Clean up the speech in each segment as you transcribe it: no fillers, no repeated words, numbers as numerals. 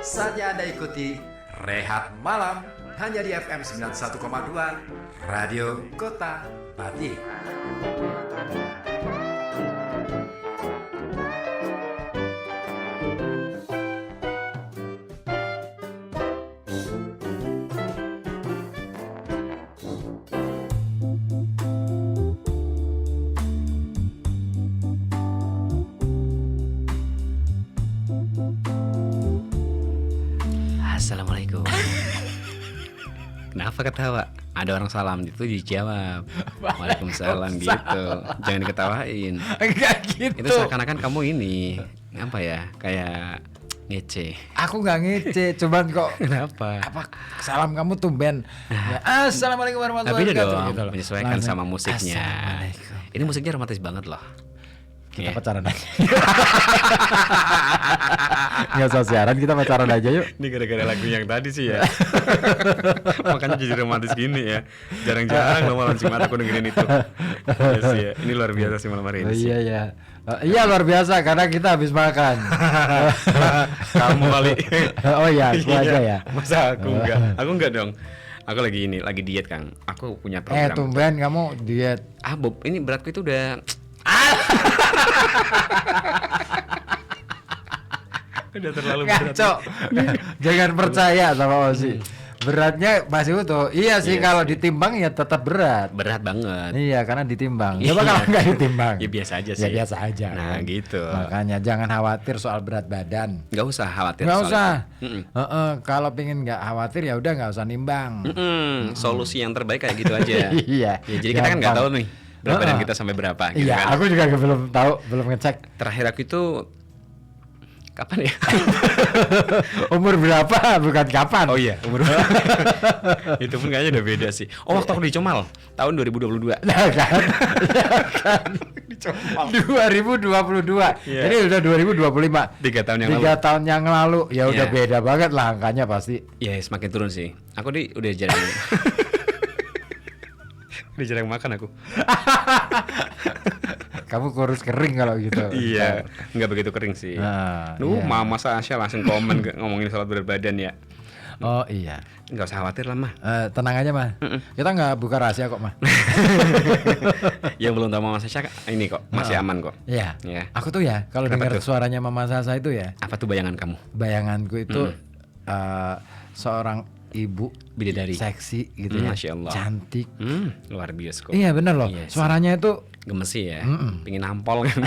Saatnya Anda ikuti Rehat Malam hanya di FM 91,2 Radio Kota Batik. Assalamualaikum. Kenapa ketawa? Ada orang salam itu dijawab Waalaikumsalam gitu. Jangan diketawain. Enggak gitu. Itu seakan-akan kamu ini apa ya? Kayak ngece. Aku nggak ngece, cuman kok Kenapa? apa salam kamu tumben. Ya, Assalamualaikum warahmatullahi Tapi wabarakatuh. dong Gitu loh. menyesuaikan Langsung, sama musiknya. Assalamualaikum. Ini musiknya romantis banget loh. Kita Ya. pacaran aja. Nggak usah siaran, kita pacaran aja yuk. Ini gara-gara lagu yang tadi sih ya. Makanya jadi romantis gini ya. Jarang-jarang loh malam Jumat aku dengerin itu. Iya sih ya. Ini luar biasa sih malam hari Oh, ini sih. iya ya. Iya luar biasa karena kita habis makan. Kamu kali. Oh iya, aku aja ya. Masa aku enggak? Aku enggak dong. Aku lagi diet Kang. Aku punya program. Tumben kamu diet. Bob, ini beratku itu udah udah terlalu berat. Ngaco. Jangan percaya sama Ozi. Beratnya masih utuh. Iya sih, Iya kalau sih. ditimbang ya tetap berat. Berat banget. Iya, karena ditimbang. Iya. Coba kalau nggak ditimbang. Ya biasa aja Ya sih. biasa aja. Nah, gitu. Makanya jangan khawatir soal berat badan. Nggak usah khawatir. Nggak soal usah. itu. Mm-mm. Kalau pengen nggak khawatir ya udah nggak usah nimbang. Solusi yang terbaik kayak gitu aja. Iya. Ya, jadi kita kan nggak tahu Gampang. nih berat badan kita sampai berapa gitu Iya, kan. aku juga belum tahu, belum ngecek. Terakhir aku itu kapan ya? Umur berapa bukan kapan. Oh iya, umur itu pun kayaknya udah beda sih. Oh, waktu aku di Comal tahun 2022. Nah kan. Di Comal. 2022. Iya. Ini udah 2025. 3 tahun yang lalu. 3 tahun yang lalu. Ya udah Iya. beda banget lah angkanya pasti. Ya, semakin turun sih. Aku udah jarang. Udah jarang makan aku. Kamu kurus kering kalau gitu. Iya, nggak begitu kering sih. Nah, iya. Mama Sasha langsung komen ngomongin soal berat badan ya. Oh iya. Nggak usah khawatir lah mah. Tenang aja mah. Kita nggak buka rahasia kok mah. Yang belum tahu Mama Sasha ini kok masih aman kok. Iya. Iya. Aku tuh ya kalau Kenapa dengar tuh? suaranya Mama Sasa itu ya, Apa tuh bayangan kamu? bayanganku itu seorang ibu Bidadari. seksi gitu ya. Masya Allah. Cantik. Luar biasa kok. Iya bener loh. Iya sih. Suaranya itu Gemesi ya. Pingin nampol kan.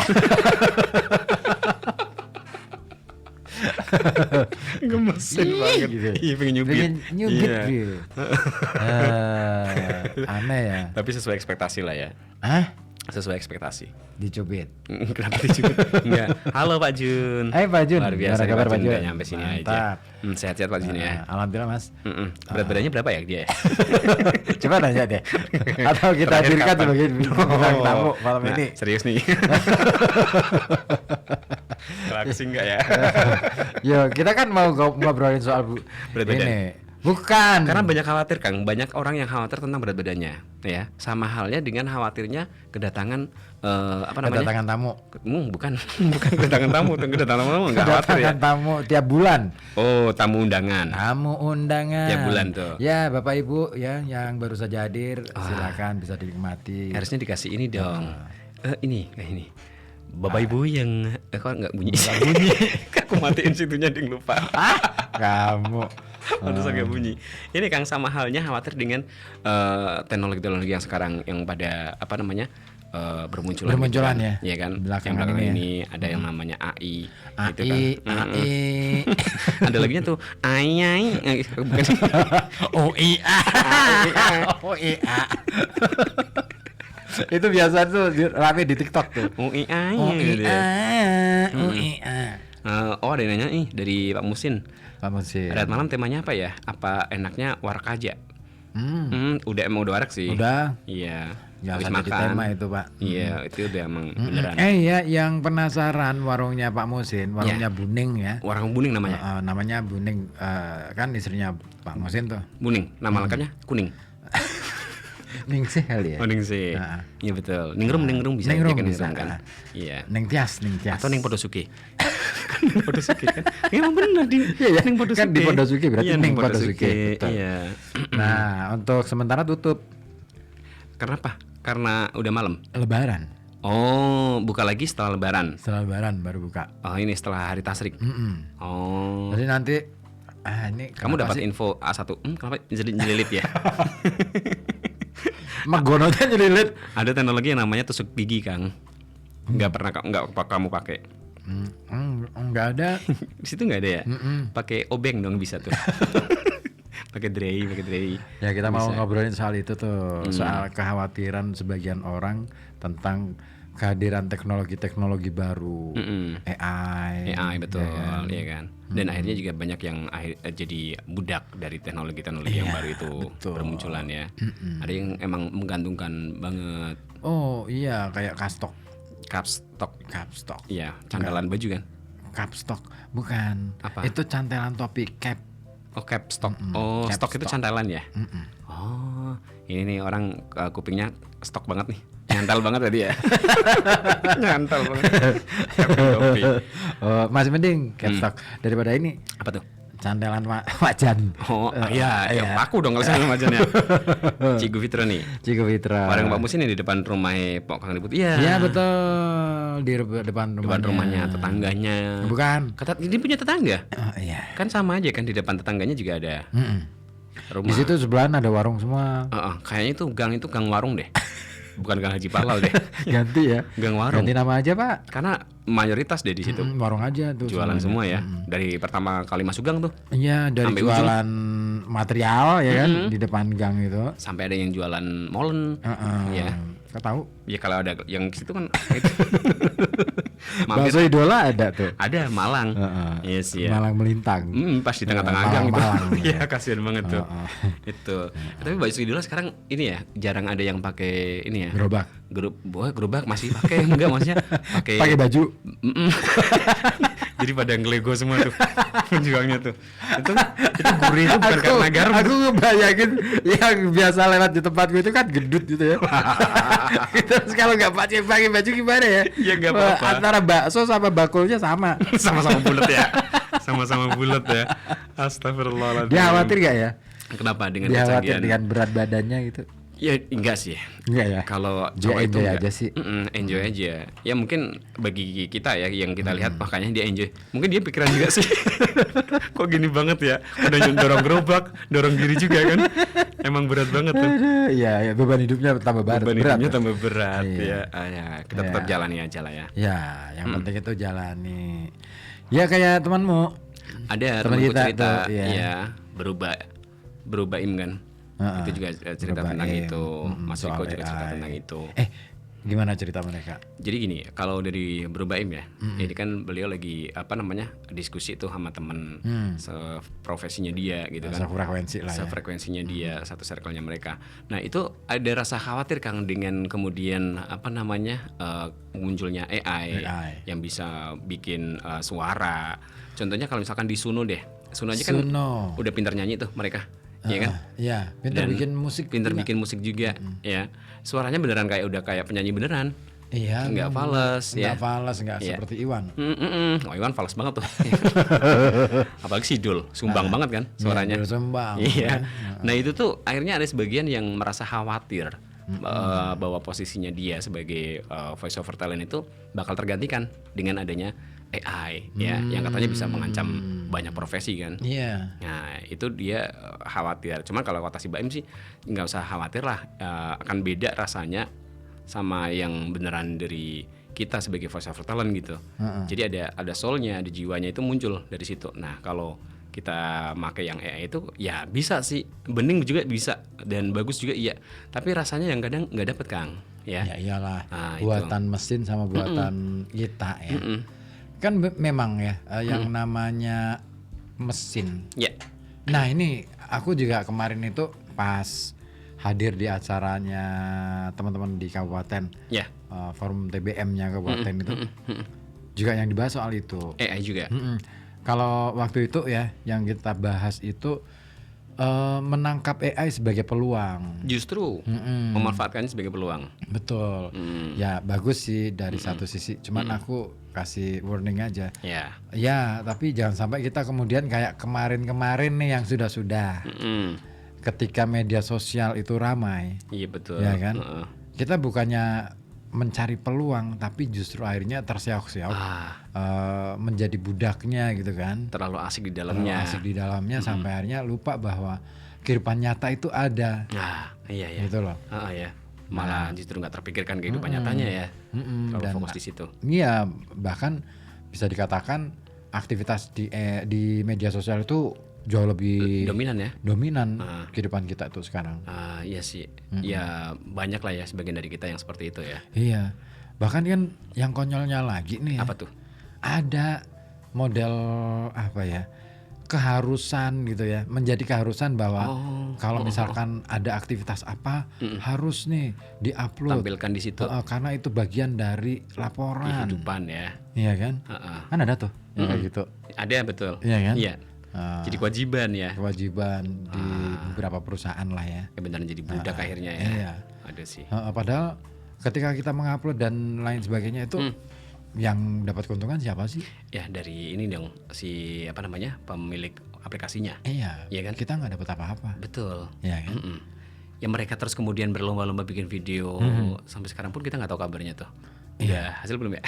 Gemesin banget. gitu. Iya, pengen nyubit. pengen nyubit Iya. gitu. Aneh ya. Tapi sesuai ekspektasi lah ya. Hah? Sesuai ekspektasi. Dicubit. Kenapa dicubit? Enggak. Halo Pak Jun. Pak Jun. Luar biasa Gimana kabar, Pak Pak Jun Jun? udah nyampe sini Mantap. aja. Sehat-sehat Pak Jun ya. Alhamdulillah Mas. Berat badannya berapa ya dia? Coba nanya deh. Atau kita Terakhir hadirkan kapan? sebagai bintang tamu malam Nah, ini. serius nih. Reaksi enggak ya? Yo, kita kan mau ngobrolin soal Berat badan. ini. Bukan. Karena banyak khawatir Kang, banyak orang yang khawatir tentang berat badannya, ya. Sama halnya dengan khawatirnya kedatangan apa namanya? kedatangan tamu. Bukan, bukan kedatangan tamu, kedatangan tamu enggak khawatir ya. Kedatangan tamu tiap bulan. Oh, tamu undangan. Tamu undangan. Tiap bulan tuh. Ya, Bapak Ibu ya yang baru saja hadir, silakan bisa dinikmati. Harusnya dikasih ini dong. Ini, kayak ini. Bapak Ibu yang kok enggak bunyi? Nggak bunyi. Aku matiin situnya ding lupa. Kamu. Pantes agak bunyi. Ini Kang sama halnya khawatir dengan teknologi-teknologi yang sekarang yang pada apa namanya bermunculan. Bermunculan gitu ya. Iya kan. Belakangan yang belakangan ini ya. ini ada yang namanya AI. gitu AI, kan. AI. Ada lagunya tuh AI. Bukan. Oh iya. Oh iya. Itu biasa tuh rame di TikTok tuh. AI. Oh gitu ya. iya. Oh iya. Oh ada yang nanya nih dari Pak Musin. Kamu sih. Rehat malam temanya apa ya? Apa enaknya warak aja? Emang udah warak sih. Udah. Iya. Ya Habis jadi tema itu Pak. Iya, itu udah emang beneran. Iya, yang penasaran warungnya Pak Musin, warungnya Buning ya. Warung Buning namanya. Namanya Buning, kan istrinya Pak Musin tuh. Buning, nama lengkapnya Kuning. Ningsih kali ya. Oh, Ningsih. Nah. Iya betul. Ningrum bisa. Ningrum aja kan bisa. kan. Iya. Ning Tias. Atau Ning Podosuke. Ning Podosuke kan. Emang bener di Iya, Ning Podosuke. kan di Podosuke berarti Iya, Ning Podosuke, betul. Iya. Nah, untuk sementara tutup Karena apa? Karena udah malam. Lebaran. Oh, buka lagi setelah Lebaran. Setelah Lebaran baru buka. Oh, ini setelah hari tasrik. Oh. Jadi nanti ini Kamu kenapa dapat sih? info A1. Kenapa jadi nyelilit ya? Magononya nyelilit. Ada teknologi yang namanya tusuk gigi, Kang. Nggak kamu pakai. Enggak ada. Di situ nggak ada ya? Pakai obeng dong bisa tuh. pakai dray. Ya kita mau Bisa. ngobrolin soal itu tuh, soal kekhawatiran sebagian orang tentang kehadiran teknologi baru, AI, AI betul, ya kan? iya kan. Dan akhirnya juga banyak yang jadi budak dari teknologi yang baru itu betul. bermunculan ya. Ada yang emang menggantungkan banget Oh iya, kayak Kapstok. Capstock. Iya, candalan baju kan. Kapstok bukan. Apa? Itu cantelan topi cap. Oh, capstock. Oh, stok itu candalan ya. Oh, ini nih orang kupingnya stok banget nih. Nyantal banget tadi ya. Nyantal banget. Cap topi. Masih mending Kapstok daripada ini Apa tuh? cantelan wajan. Oh, iya, aku dong kalau sama majannya. Cigu Fitra nih. Ciko Fitra. Warung Pak Musin di depan rumah Pok Kang Ribut. Iya. Iya betul, di depan Rumahnya tetangganya. Bukan. Kata ini punya tetangga. Oh, iya. Kan sama aja kan di depan tetangganya juga ada rumah. Di situ sebelahan ada warung semua. Kayaknya itu gang warung deh. Bukan Gang Haji Pahlal deh. Ganti ya. Gang warung. Ganti nama aja Pak. Karena mayoritas deh di situ Warung aja tuh. jualan semuanya. semua ya. Dari pertama kali masuk gang tuh Iya, dari Sampai jualan material ya kan di depan gang itu. sampai ada yang jualan molen. Ya. Kau tahu? Ya kalau ada yang situ kan itu. Mampir Bakso idola ada tuh. ada Malang. Yes ya. Malang melintang. Pas di tengah-tengah Malang, gang itu. Malang. Iya, kasihan banget tuh. Itu. Tapi bakso idola sekarang ini ya, jarang ada yang pakai ini ya. Gerobak. Gerobak masih pakai enggak maksudnya Pakai baju. Jadi pada ngelego semua tuh penjualnya tuh. Itu gurih itu bukan karena garam. Aku ngebayangin yang biasa lewat di tempatku itu kan gendut gitu ya. Terus kalau nggak pakai baju gimana ya? Ya, nggak apa-apa. Antara bakso sama bakulnya sama. Sama-sama bulat ya. Sama-sama bulat ya. Astagfirullahaladzim. Dia khawatir nggak ya? Kenapa dengan Dia khawatir kecanggihan? dengan berat badannya gitu. Ya enggak sih. Enggak ya? Kalau Dia cowok itu enjoy enggak. aja sih. Enjoy aja. Ya mungkin bagi kita ya yang kita lihat makanya dia enjoy. Mungkin dia pikiran juga sih. Kok gini banget ya? Udah dorong gerobak, dorong diri juga kan. Emang berat banget tuh. Aduh, iya, ya, beban hidupnya tambah berat. Beban hidupnya tambah berat Iya. ya. Kita tetap Iya. jalani aja lah ya. Ya, yang penting itu jalani. Ya kayak temanmu. Ada Teman temanku kita cerita tuh, iya. ya berubah im kan. Itu juga cerita Berubah tentang im. itu. Mas Soal Riko juga cerita AI. tentang itu. Gimana cerita mereka? Jadi gini, kalau dari Berbaim ya, ini kan beliau lagi diskusi tuh sama temen seprofesinya dia gitu kan, Sefrekuensi lah ya. sefrekuensinya dia, satu circle-nya mereka. Nah itu ada rasa khawatir Kang dengan kemudian munculnya AI yang bisa bikin suara. Contohnya kalau misalkan di Suno deh, Suno aja kan Suno. udah pintar nyanyi tuh mereka, ya kan? Iya, pintar Dan bikin musik. Pintar juga. bikin musik juga, ya. Suaranya beneran udah kayak penyanyi beneran. Iya. Nggak fales, ya. Nggak fales, nggak Iya. seperti Iwan. Oh Iwan fals banget tuh. Apalagi Sidul, sumbang banget kan suaranya. Iya, Sumbang, Iya. kan? Nah itu tuh akhirnya ada sebagian yang merasa khawatir bahwa posisinya dia sebagai voice over talent itu bakal tergantikan dengan adanya AI ya, yang katanya bisa mengancam banyak profesi kan. Iya. Nah itu dia khawatir. Cuman kalau kata si Baim sih nggak usah khawatir lah, akan beda rasanya sama yang beneran dari kita sebagai voice over talent gitu. Jadi ada soulnya, ada jiwanya itu muncul dari situ. Nah kalau kita pakai yang AI itu ya bisa sih, bening juga bisa dan bagus juga iya. Tapi rasanya yang kadang nggak dapet Kang. Ya. Ya iyalah. Nah, buatan mesin sama buatan kita ya. Kan memang ya yang namanya mesin. Ya. Nah ini aku juga kemarin itu pas hadir di acaranya teman-teman di kabupaten, Ya. forum TBM-nya kabupaten itu juga yang dibahas soal itu. AI juga. Kalau waktu itu ya yang kita bahas itu menangkap AI sebagai peluang. Justru memanfaatkannya sebagai peluang. Betul. Ya bagus sih dari satu sisi. Cuman aku kasih warning aja. Ya. Ya, tapi jangan sampai kita kemudian kayak kemarin-kemarin nih yang sudah-sudah. Ketika media sosial itu ramai. Iya betul. Ya kan? Kita bukannya mencari peluang, tapi justru akhirnya terseok-seok menjadi budaknya gitu kan. Terlalu asik di Terlalu dalamnya. asik di dalamnya sampai akhirnya lupa bahwa kehidupan nyata itu ada. Iya. Gitu loh. Ya. Malah justru nggak terpikirkan kehidupan nyatanya ya. Terlalu Dan fokus di situ. Iya, bahkan bisa dikatakan aktivitas di media sosial itu jauh lebih Dominan ya. dominan kehidupan kita itu sekarang. Iya sih. Ya banyak lah ya sebagian dari kita yang seperti itu ya. Iya, bahkan kan yang konyolnya lagi nih ya, Apa tuh? ada model apa ya, keharusan gitu ya, menjadi keharusan bahwa kalau misalkan ada aktivitas apa harus nih diupload, Tampilkan di situ karena itu bagian dari laporan, kehidupan ya. iya kan? Kan ada tuh yang kayak gitu, Ada betul. iya kan? Iya. Jadi kewajiban ya. Kewajiban di beberapa perusahaan lah ya. Beneran jadi budak akhirnya ya. Iya. Ada sih. Padahal ketika kita mengupload dan lain sebagainya itu yang dapat keuntungan siapa sih? Ya dari ini dong si apa namanya pemilik aplikasinya. Iya. Iya kan? Kita nggak dapat apa-apa. Betul. Iya kan? Ya mereka terus kemudian berlomba-lomba bikin video sampai sekarang pun kita nggak tahu kabarnya tuh. Iya. Hasil belum ya?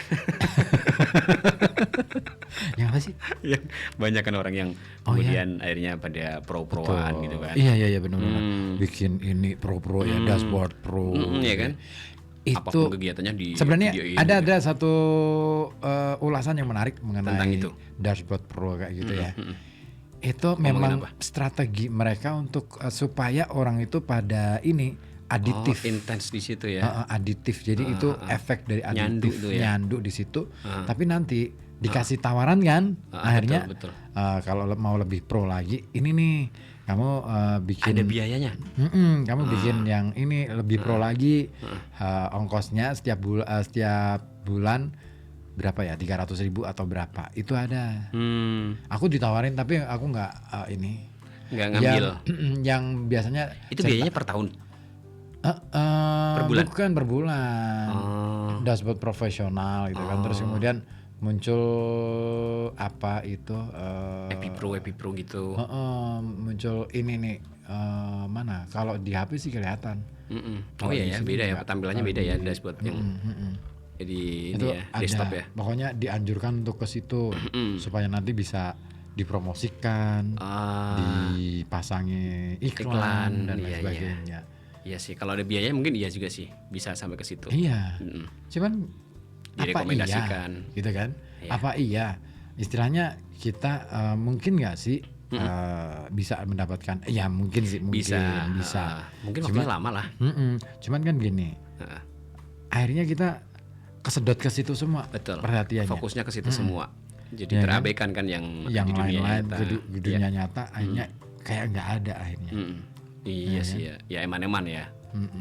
Yang apa sih? Ya banyak kan orang yang kemudian akhirnya pada pro-proan gitu kan. Iya benar-benar. Bikin ini pro ya, dashboard pro. Iya kan? Itu Apapun kegiatannya di sebenarnya videoin ada gitu. satu ulasan yang menarik mengenai Tentang itu. dashboard pro kayak gitu ya. Itu memang apa? strategi mereka untuk supaya orang itu pada ini aditif. Intens di situ ya. Aditif. Jadi itu efek dari Nyandu aditif tuh ya. nyandu di situ. Tapi nanti dikasih tawaran kan, akhirnya betul. kalau mau lebih pro lagi, ini nih kamu bikin Ada biayanya. kamu bikin yang ini lebih pro lagi, ongkosnya setiap bulan berapa ya, 300.000 atau berapa itu ada. Aku ditawarin tapi aku nggak ini. Nggak ngambil. Yang biasanya Itu biayanya per tahun. per bulan? Bukan per bulan. Dashboard profesional gitu kan. Terus kemudian muncul apa itu Epipro gitu. muncul ini nih mana kalau di HP sih kelihatan. Oh iya ya, di sini beda ya, nggak. tampilannya beda ya dashboard yang jadi Itu ini ya, ada. desktop ya. Pokoknya dianjurkan untuk ke situ supaya nanti bisa dipromosikan, dipasangi iklan dan lain iya, sebagainya. Iya sih, kalau ada biayanya mungkin iya juga sih, bisa sampai ke situ. Iya. Cuman apa Direkomendasikan. iya gitu kan? Iya. Apa iya? Istilahnya kita mungkin nggak sih bisa mendapatkan? Ya mungkin sih, Bisa. Mungkin waktunya lama lah. Cuman kan gini, akhirnya kita kesedot ke situ semua. Betul. Perhatiannya. Fokusnya ke situ semua. Jadi Iya kan? terabaikan kan yang di dunia lain-lain nyata. ke dunia nyata akhirnya kayak nggak ada akhirnya. Iya sih ya. Ya eman-eman ya.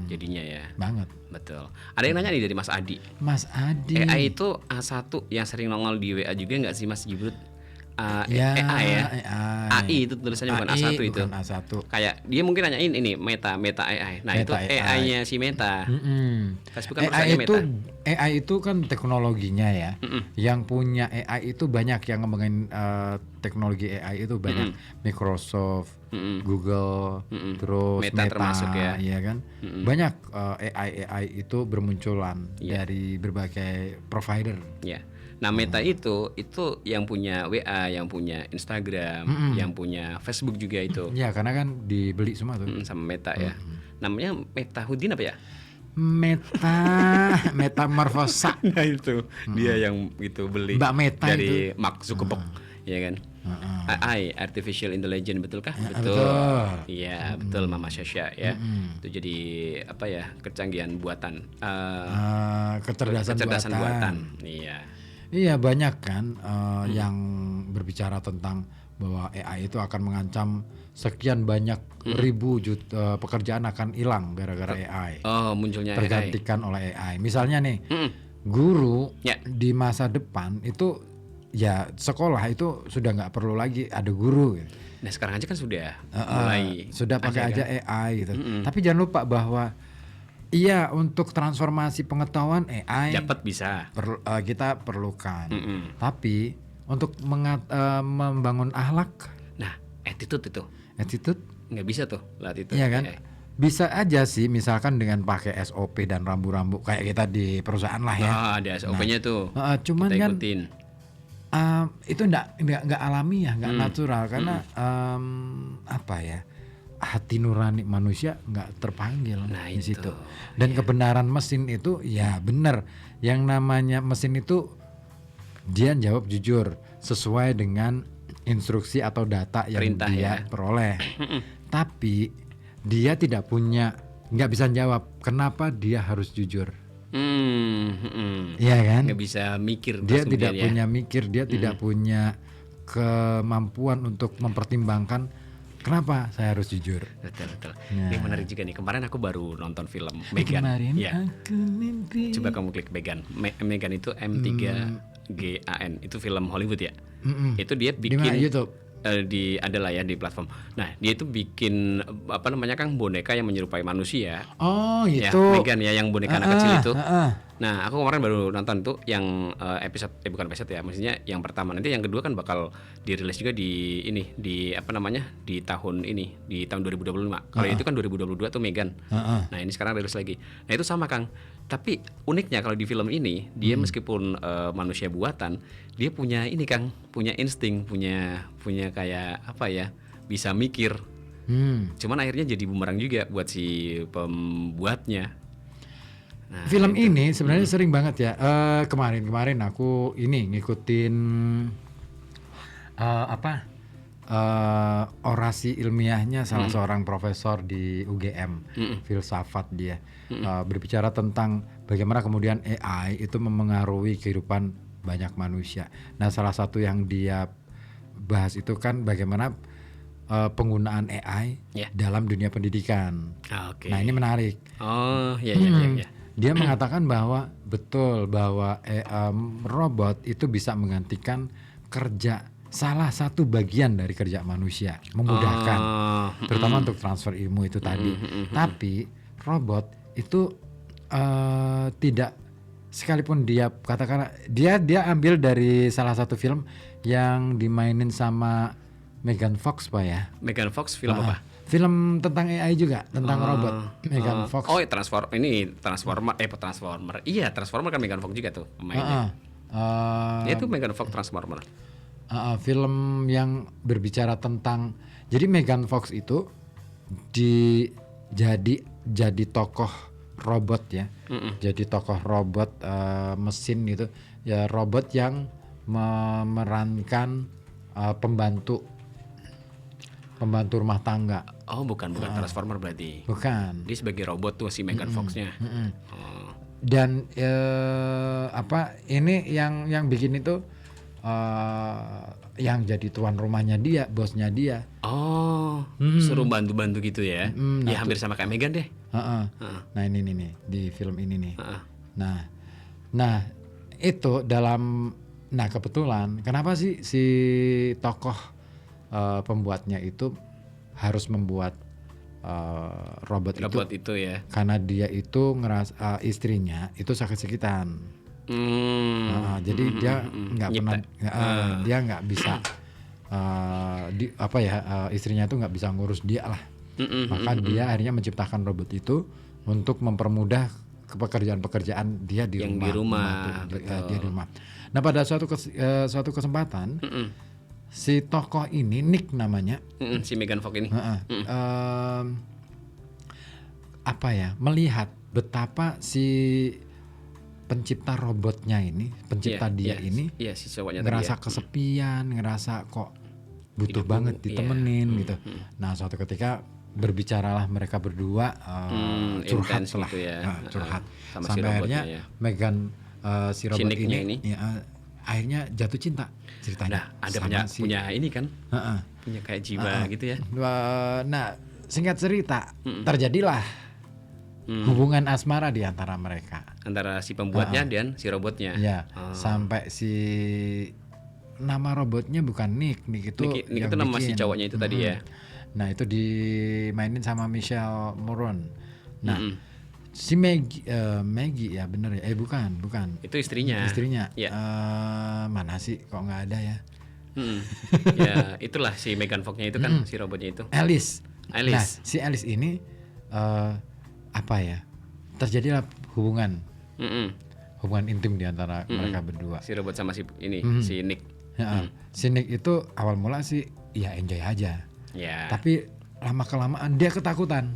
Jadinya ya. Banget. Betul. Ada yang nanya nih dari Mas Adi. Mas Adi. AI itu A1 yang sering nongol di WA juga nggak sih Mas Jibrut? Ya, AI ya. AI. AI itu tulisannya bukan AI, A1 itu. bukan A1. Kayak dia mungkin nanyain ini Meta AI. Nah, itu Meta AI. AI-nya si Meta. Facebook kan AI perusahaannya itu Meta. AI itu kan teknologinya ya. Yang punya AI itu banyak yang ngembangin teknologi AI itu banyak. Microsoft, Google, terus Meta termasuk ya. iya kan. Banyak AI itu bermunculan dari berbagai provider. Ya. Nah, Meta itu yang punya WA, yang punya Instagram, yang punya Facebook juga itu. Ya karena kan dibeli semua tuh. Sama Meta ya. Namanya Meta Hudin apa ya? Metamorfosa. Nah, itu dia yang itu beli Mbak Meta dari itu. Mark Zuckerberg, ya kan? AI, artificial intelligence, betulkah? betul. Iya, betul Mama Syasha ya. Itu jadi apa ya? Kecanggihan buatan. Kecerdasan buatan. Iya. Iya banyak kan yang berbicara tentang bahwa AI itu akan mengancam sekian banyak ribu juta pekerjaan akan hilang gara-gara AI. Oh, munculnya AI. Tergantikan oleh AI. Misalnya nih, guru Ya. di masa depan itu ya sekolah itu sudah nggak perlu lagi ada guru gitu. Nah sekarang aja kan sudah mulai Sudah pakai ada aja kan? AI gitu. Tapi jangan lupa bahwa iya untuk transformasi pengetahuan AI Dapat bisa. kita perlukan. Tapi untuk membangun akhlak, Nah attitude itu attitude, nggak bisa tuh latih itu. iya kan? Bisa aja sih misalkan dengan pakai SOP dan rambu-rambu kayak kita di perusahaan lah ya. Ada SOP-nya tuh. Cuman Kita kan ikutin. itu nggak alamiah, nggak natural karena apa ya, hati nurani manusia nggak terpanggil Nah, di itu. situ. Dan kebenaran mesin itu ya benar. Yang namanya mesin itu dia jawab jujur sesuai dengan instruksi atau data yang Perintah dia ya. peroleh. Tapi dia tidak punya, nggak bisa jawab kenapa dia harus jujur. Iya kan? Nggak bisa mikir. Dia terus tidak kemudian ya. punya mikir, dia tidak punya kemampuan untuk mempertimbangkan kenapa saya harus jujur. Betul. Ya. Ini menarik juga nih. Kemarin aku baru nonton film Megan. Kemarin Ya. aku mimpi. Coba kamu klik Megan. Megan itu M3GAN. Itu film Hollywood ya. Itu dia Di mana? bikin YouTube. di adalah ya di platform. Nah dia itu bikin apa namanya Kang, boneka yang menyerupai manusia. Oh Ya, itu. Megan ya yang boneka anak kecil itu. ah. Nah, aku kemarin baru nonton tuh yang episode bukan episode ya, maksudnya yang pertama. Nanti yang kedua kan bakal dirilis juga di ini, di apa namanya? Di tahun ini, di tahun 2025. Kalau itu kan 2022 tuh Megan. Nah, ini sekarang rilis lagi. Nah, itu sama Kang. Tapi uniknya kalau di film ini, dia meskipun manusia buatan, dia punya ini Kang, punya insting, punya kayak apa ya? Bisa mikir. Cuman akhirnya jadi bumerang juga buat si pembuatnya. Nah, Film ini sebenarnya sering banget ya. Kemarin aku ini ngikutin orasi ilmiahnya salah seorang profesor di UGM, filsafat dia, berbicara tentang bagaimana kemudian AI itu memengaruhi kehidupan banyak manusia. Nah, salah satu yang dia bahas itu kan bagaimana penggunaan AI Ya. dalam dunia pendidikan. Oke. Nah, ini menarik. Oh, iya. Dia mengatakan bahwa betul bahwa robot itu bisa menggantikan kerja salah satu bagian dari kerja manusia, memudahkan, terutama untuk transfer ilmu itu tadi. Tapi robot itu tidak, sekalipun dia katakan dia ambil dari salah satu film yang dimainin sama Megan Fox Pak ya. Megan Fox film apa? Film tentang AI juga, tentang robot. Megan Fox. Oh, Transformer. Iya, Transformer kan Megan Fox juga tuh pemainnya. Dia tuh Megan Fox Transformer. Film yang berbicara tentang, jadi Megan Fox itu jadi tokoh robot ya. Jadi tokoh robot mesin gitu. Ya robot yang memerankan pembantu rumah tangga. Oh, bukan Transformer berarti. Bukan. Dia sebagai robot tuh si Megan Fox-nya. Oh. Dan ini yang bikin itu yang jadi tuan rumahnya dia, bosnya dia. Oh, suruh bantu-bantu gitu ya. Ya hampir sama kayak Megan deh. Nah ini nih di film ini nih. Nah itu nah kebetulan kenapa sih si tokoh pembuatnya itu harus membuat robot itu ya. karena dia itu ngerasa istrinya itu sakit-sakitan. Jadi dia nggak pernah, dia nggak bisa istrinya itu nggak bisa ngurus dia lah. Maka dia akhirnya menciptakan robot itu untuk mempermudah pekerjaan-pekerjaan dia di Yang rumah. di rumah, Dia di rumah. Nah pada suatu kesempatan si tokoh ini Nick namanya, si Megan Fox ini. melihat betapa si pencipta robotnya ini, ini si cowoknya ngerasa tadi ya. kesepian, ngerasa kok butuh banget ditemenin gitu. Nah suatu ketika berbicaralah mereka berdua, curhat Intens lah, gitu ya. curhat. Sama si Sampai akhirnya robotnya ya. Megan si robot Nicknya ini. ya, akhirnya jatuh cinta ceritanya. Nah, ada sama punya ini kan. Punya kayak jiwa gitu ya. Nah singkat cerita terjadilah hubungan asmara di antara mereka. Antara si pembuatnya dan si robotnya. Ya, sampai si nama robotnya bukan Nick itu Nick yang itu nama si bikin. cowoknya itu tadi ya. Nah itu dimainin sama Michelle Moron. Nah si Maggie ya bener ya? Bukan. Itu istrinya. Ya. Mana sih? Kok nggak ada ya? Ya itulah si Megan Fox-nya itu kan si robotnya itu. Alice. Alice. Nah si Alice ini apa ya? Terjadilah hubungan intim di antara mereka berdua. Si robot sama si ini si Nick. Ya, si Nick itu awal mula sih ya enjoy aja. Ya. Tapi lama kelamaan dia ketakutan.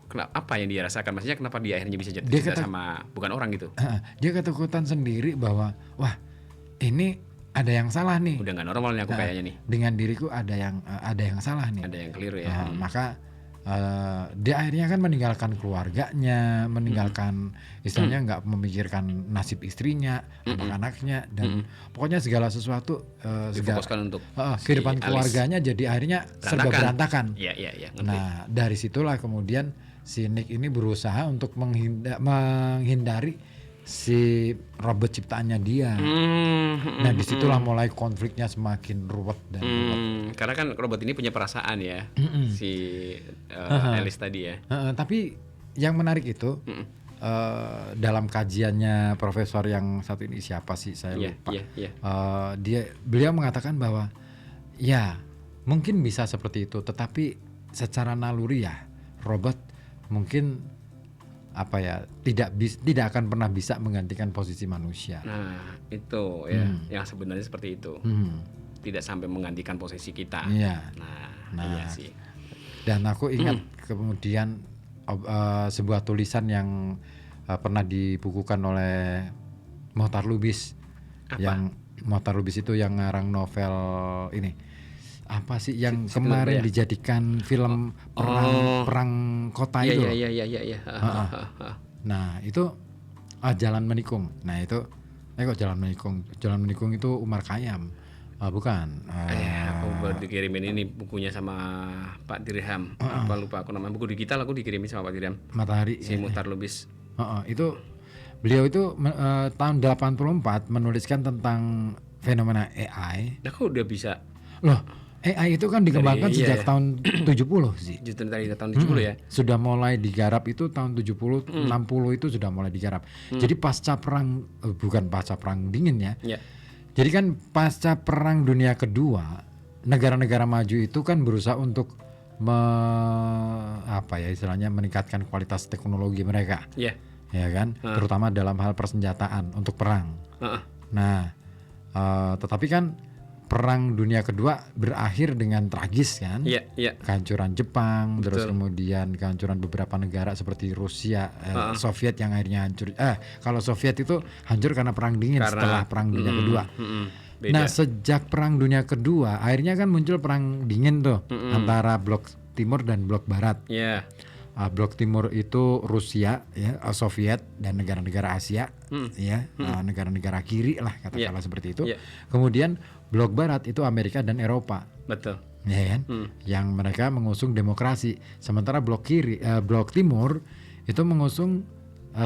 Kenapa apa yang dia rasakan? Maksudnya kenapa dia akhirnya bisa jatuh Dia cinta sama bukan orang gitu? Dia ketakutan sendiri bahwa wah ini ada yang salah nih. Udah nggak normal nih aku kayaknya nih. Dengan diriku ada yang salah nih. Ada yang keliru ya. Maka dia akhirnya kan meninggalkan keluarganya, meninggalkan istilahnya nggak memikirkan nasib istrinya, anak-anaknya dan pokoknya segala sesuatu Difokuskan untuk kehidupan si keluarganya jadi akhirnya serba berantakan. Iya. Ngerti. Nah dari situlah kemudian si Nick ini berusaha untuk menghindari si robot ciptaannya dia. Nah disitulah mulai konfliknya semakin ruwet dan ruwet. Karena kan robot ini punya perasaan ya, si Alice tadi ya. Tapi yang menarik itu dalam kajiannya profesor yang satu ini siapa sih saya lupa. Iya. Beliau mengatakan bahwa ya mungkin bisa seperti itu, tetapi secara naluri ya robot mungkin apa ya tidak akan pernah bisa menggantikan posisi manusia. Nah itu ya yang sebenarnya seperti itu. Tidak sampai menggantikan posisi kita. Iya. Nah iya sih. Dan aku ingat kemudian sebuah tulisan yang pernah dibukukan oleh Mohtar Lubis. Apa? Yang Mohtar Lubis itu yang ngarang novel ini. Apa sih yang kemarin dijadikan film perang kota itu? Iya. Nah, itu Jalan Menikung. Nah, itu kok Jalan Menikung? Jalan Menikung itu Umar Khayyam. Bukan. Aku baru dikirimin ini bukunya sama Pak Dirham. Apa lupa aku namanya. Buku digital aku dikirimin sama Pak Dirham. Matahari. Si Mohtar Lubis. Itu beliau itu tahun 84 menuliskan tentang fenomena AI. Nah, kok udah bisa? Loh, AI itu kan dikembangkan sejak tahun 70 sih. Justru dari tahun 70 ya. Sudah mulai digarap itu tahun 70, 60 itu sudah mulai digarap. Jadi pasca perang bukan pasca perang dingin ya. Iya. Jadi kan pasca perang dunia kedua, negara-negara maju itu kan berusaha untuk istilahnya meningkatkan kualitas teknologi mereka. Iya. Ya kan? Terutama dalam hal persenjataan untuk perang. Nah, tetapi kan perang dunia kedua berakhir dengan tragis kan? Iya. Kehancuran Jepang, terus kemudian kehancuran beberapa negara seperti Rusia, Soviet yang akhirnya hancur. Kalau Soviet itu hancur karena perang dingin setelah perang dunia kedua. Nah, sejak perang dunia kedua, akhirnya kan muncul perang dingin tuh antara blok timur dan blok barat. Iya. Blok timur itu Rusia, ya, Soviet dan negara-negara Asia, ya, negara-negara kiri lah katakanlah seperti itu. Kemudian blok barat itu Amerika dan Eropa. Betul. Ya kan? Yang mereka mengusung demokrasi. Sementara blok timur itu mengusung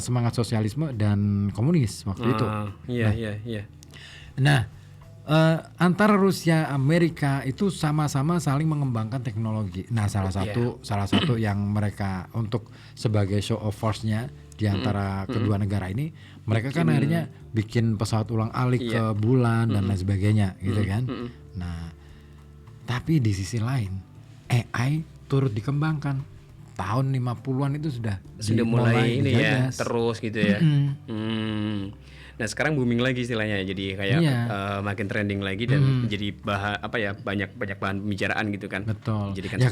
semangat sosialisme dan komunis waktu itu. Iya. Nah, antara Rusia Amerika itu sama-sama saling mengembangkan teknologi. Nah, salah satu yang mereka untuk sebagai show of force-nya di antara kedua negara ini, mereka kan akhirnya bikin pesawat ulang-alik ke bulan dan lain sebagainya, gitu kan. Nah, tapi di sisi lain AI turut dikembangkan. Tahun 50-an itu sudah mulai ini ya, terus gitu ya. Nah sekarang booming lagi istilahnya, jadi kayak makin trending lagi dan jadi banyak bahan pembicaraan gitu kan. Betul. Dijadikan Ya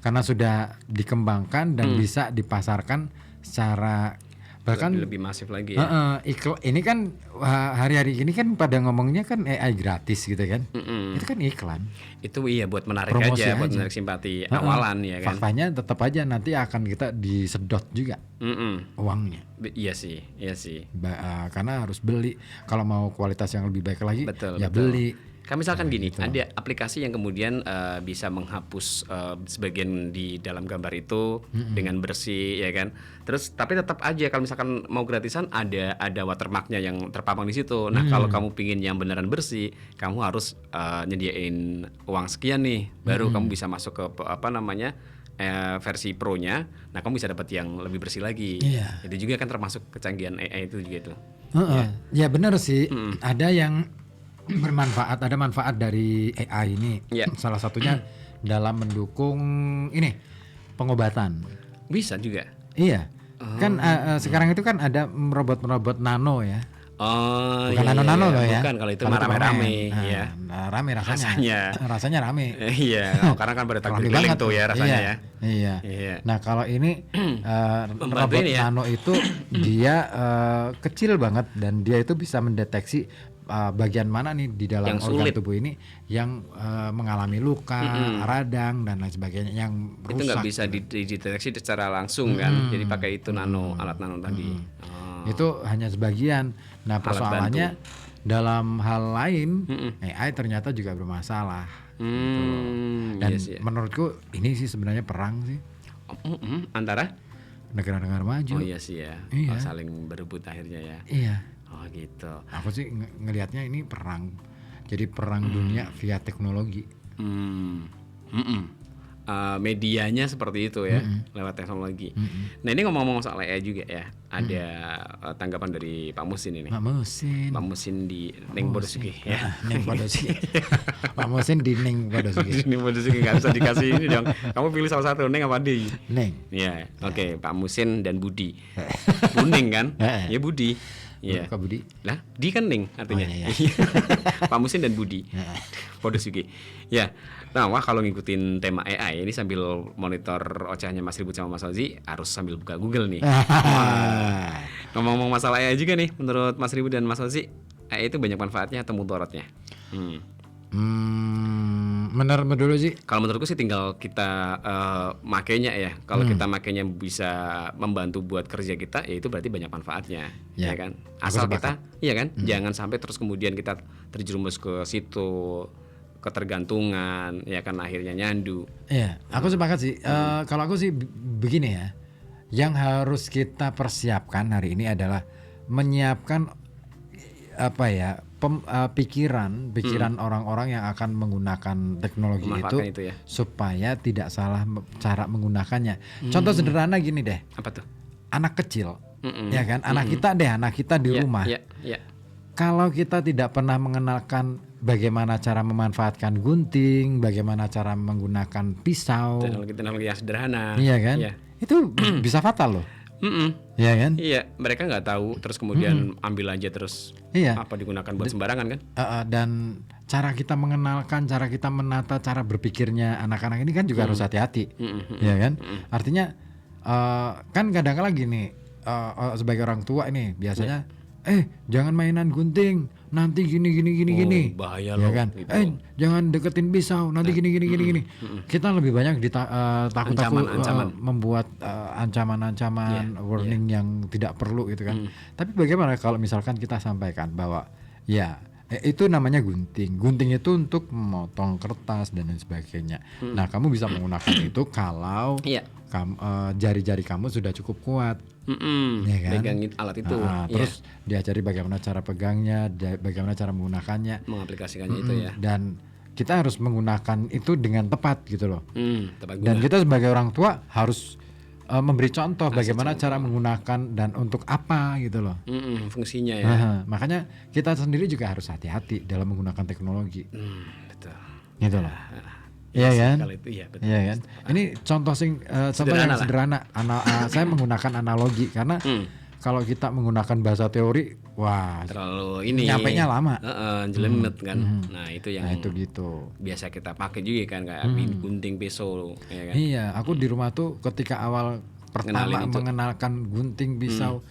karena sudah dikembangkan dan bisa dipasarkan secara bahkan lebih masif lagi ya. Ini kan hari-hari ini kan pada ngomongnya kan AI gratis gitu kan. Itu kan iklan. Itu buat menarik Promosi aja, buat aja. menarik simpati awalan ya kan. Faktanya tetap aja nanti akan kita disedot juga uangnya. Iya sih. Karena harus beli. Kalau mau kualitas yang lebih baik lagi, Betul. beli. Misalkan gini, ada aplikasi yang kemudian bisa menghapus sebagian di dalam gambar itu dengan bersih, ya kan. Terus tapi tetap aja kalau misalkan mau gratisan ada watermarknya yang terpampang di situ. Nah kalau kamu pingin yang beneran bersih, kamu harus nyediain uang sekian nih, baru kamu bisa masuk ke versi Pro-nya. Nah kamu bisa dapat yang lebih bersih lagi. Iya. Itu juga kan termasuk kecanggihan AI itu juga tuh. Ya benar sih. Ada yang bermanfaat, ada manfaat dari AI ini. Iya. Salah satunya dalam mendukung ini pengobatan. Bisa juga. Iya. Kan sekarang itu kan ada robot nano ya. Oh, Bukan iya, nano-nano iya. loh ya. Bukan, kalau itu mah rame-rame. Iya. Rame rasanya. Rasanya rame. Iya, karena kan pada takbir Rame keliling banget tuh ya rasanya ya. Iya. Iya. Nah kalau ini Membantu robot ini ya. nano itu dia kecil banget dan dia itu bisa mendeteksi bagian mana nih di dalam Yang organ sulit. tubuh ini yang mengalami luka, radang dan lain sebagainya yang Itu nggak rusak. bisa dideteksi secara langsung kan. Jadi pakai itu alat nano tadi. Oh. Itu hanya sebagian. Nah persoalannya dalam hal lain AI ternyata juga bermasalah. Dan Iya sih. menurutku ini sih sebenarnya perang sih Antara? negara-negara maju. Oh iya sih ya. Iya. Oh, saling berebut akhirnya ya. Iya. Oh gitu. Aku sih ngelihatnya ini perang. Jadi perang dunia via teknologi. Medianya seperti itu ya, lewat teknologi. Nah ini ngomong-ngomong soal AI juga ya, ada tanggapan dari Pak Musin ini. Pak Musin. Pak Musin di Neng Bodosuki ya. Neng Bodosuki. Pak Musin di Neng Bodosuki. Neng Bodosuki nggak bisa dikasih ini dong. Kamu pilih salah satu, Neng apa Di? Neng. Ya, oke. Pak Musin dan Budi. Buning kan? Ya Budi. Iya. Kak Budi. Lah, Di kan Neng artinya. Oh, iya. Pak Musin dan Budi. Bodosuki. Ya. Nah, wah kalau ngikutin tema AI ini sambil monitor ocehannya Mas Ribut sama Mas Ozi harus sambil buka Google nih. Ngomong-ngomong masalah AI juga nih, menurut Mas Ribut dan Mas Ozi, AI itu banyak manfaatnya atau mudaratnya? Menurut dulu sih. Kalau menurutku sih tinggal kita makainya ya. Kalau kita makainya bisa membantu buat kerja kita, ya itu berarti banyak manfaatnya, Ya, ya kan? aku Asal sepakat. kita, iya kan? Jangan sampai terus kemudian kita terjerumus ke situ, ketergantungan, ya kan akhirnya nyandu. Iya, aku sepakat sih. Kalau aku sih begini ya, yang harus kita persiapkan hari ini adalah menyiapkan apa ya pikiran orang-orang yang akan menggunakan teknologi Memanfaatkan itu itu ya. supaya tidak salah cara menggunakannya. Contoh sederhana gini deh, Apa tuh? anak kecil, ya kan, anak kita di rumah. Ya. Kalau kita tidak pernah mengenalkan bagaimana cara memanfaatkan gunting, bagaimana cara menggunakan pisau, Teknologi yang sederhana. iya kan? Iya. Itu bisa fatal loh, iya kan? Iya, mereka nggak tahu, terus kemudian ambil aja terus Iya. apa digunakan buat sembarangan kan? Dan cara kita mengenalkan, cara kita menata cara berpikirnya anak-anak ini kan juga harus hati-hati, ya kan? Artinya kan kadang-kadang gini, sebagai orang tua ini biasanya, jangan mainan gunting, nanti gini, bahaya ya loh, kan? gitu. Jangan deketin pisau, nanti gini. Kita lebih banyak takut-takut Ancaman. membuat ancaman-ancaman, warning yang tidak perlu gitu kan. Tapi bagaimana kalau misalkan kita sampaikan bahwa ya itu namanya gunting. Gunting itu untuk memotong kertas dan lain sebagainya. Nah, kamu bisa menggunakan itu kalau Iya. jari-jari kamu sudah cukup kuat. Ya kan? Pegangin alat itu. Terus diajari bagaimana cara pegangnya, bagaimana cara menggunakannya, Mengaplikasikannya itu ya. dan kita harus menggunakan itu dengan tepat gitu loh. Tepat Dan guna. kita sebagai orang tua harus memberi contoh bagaimana cara menggunakan dan untuk apa gitu loh. Fungsinya ya. Makanya kita sendiri juga harus hati-hati dalam menggunakan teknologi, Betul. gitu loh. Iya kan? Kalau itu iya betul. Iya kan? Ini contoh contoh yang sederhana. Saya menggunakan analogi karena kalau kita menggunakan bahasa teori, wah, Terlalu ini. nyampainya lama. Jelimet kan. Nah itu yang Nah itu gitu. biasa kita pakai juga kan kayak gunting pisau ya kan. Iya, aku di rumah tuh ketika awal pertama Ngenalin itu. mengenalkan gunting pisau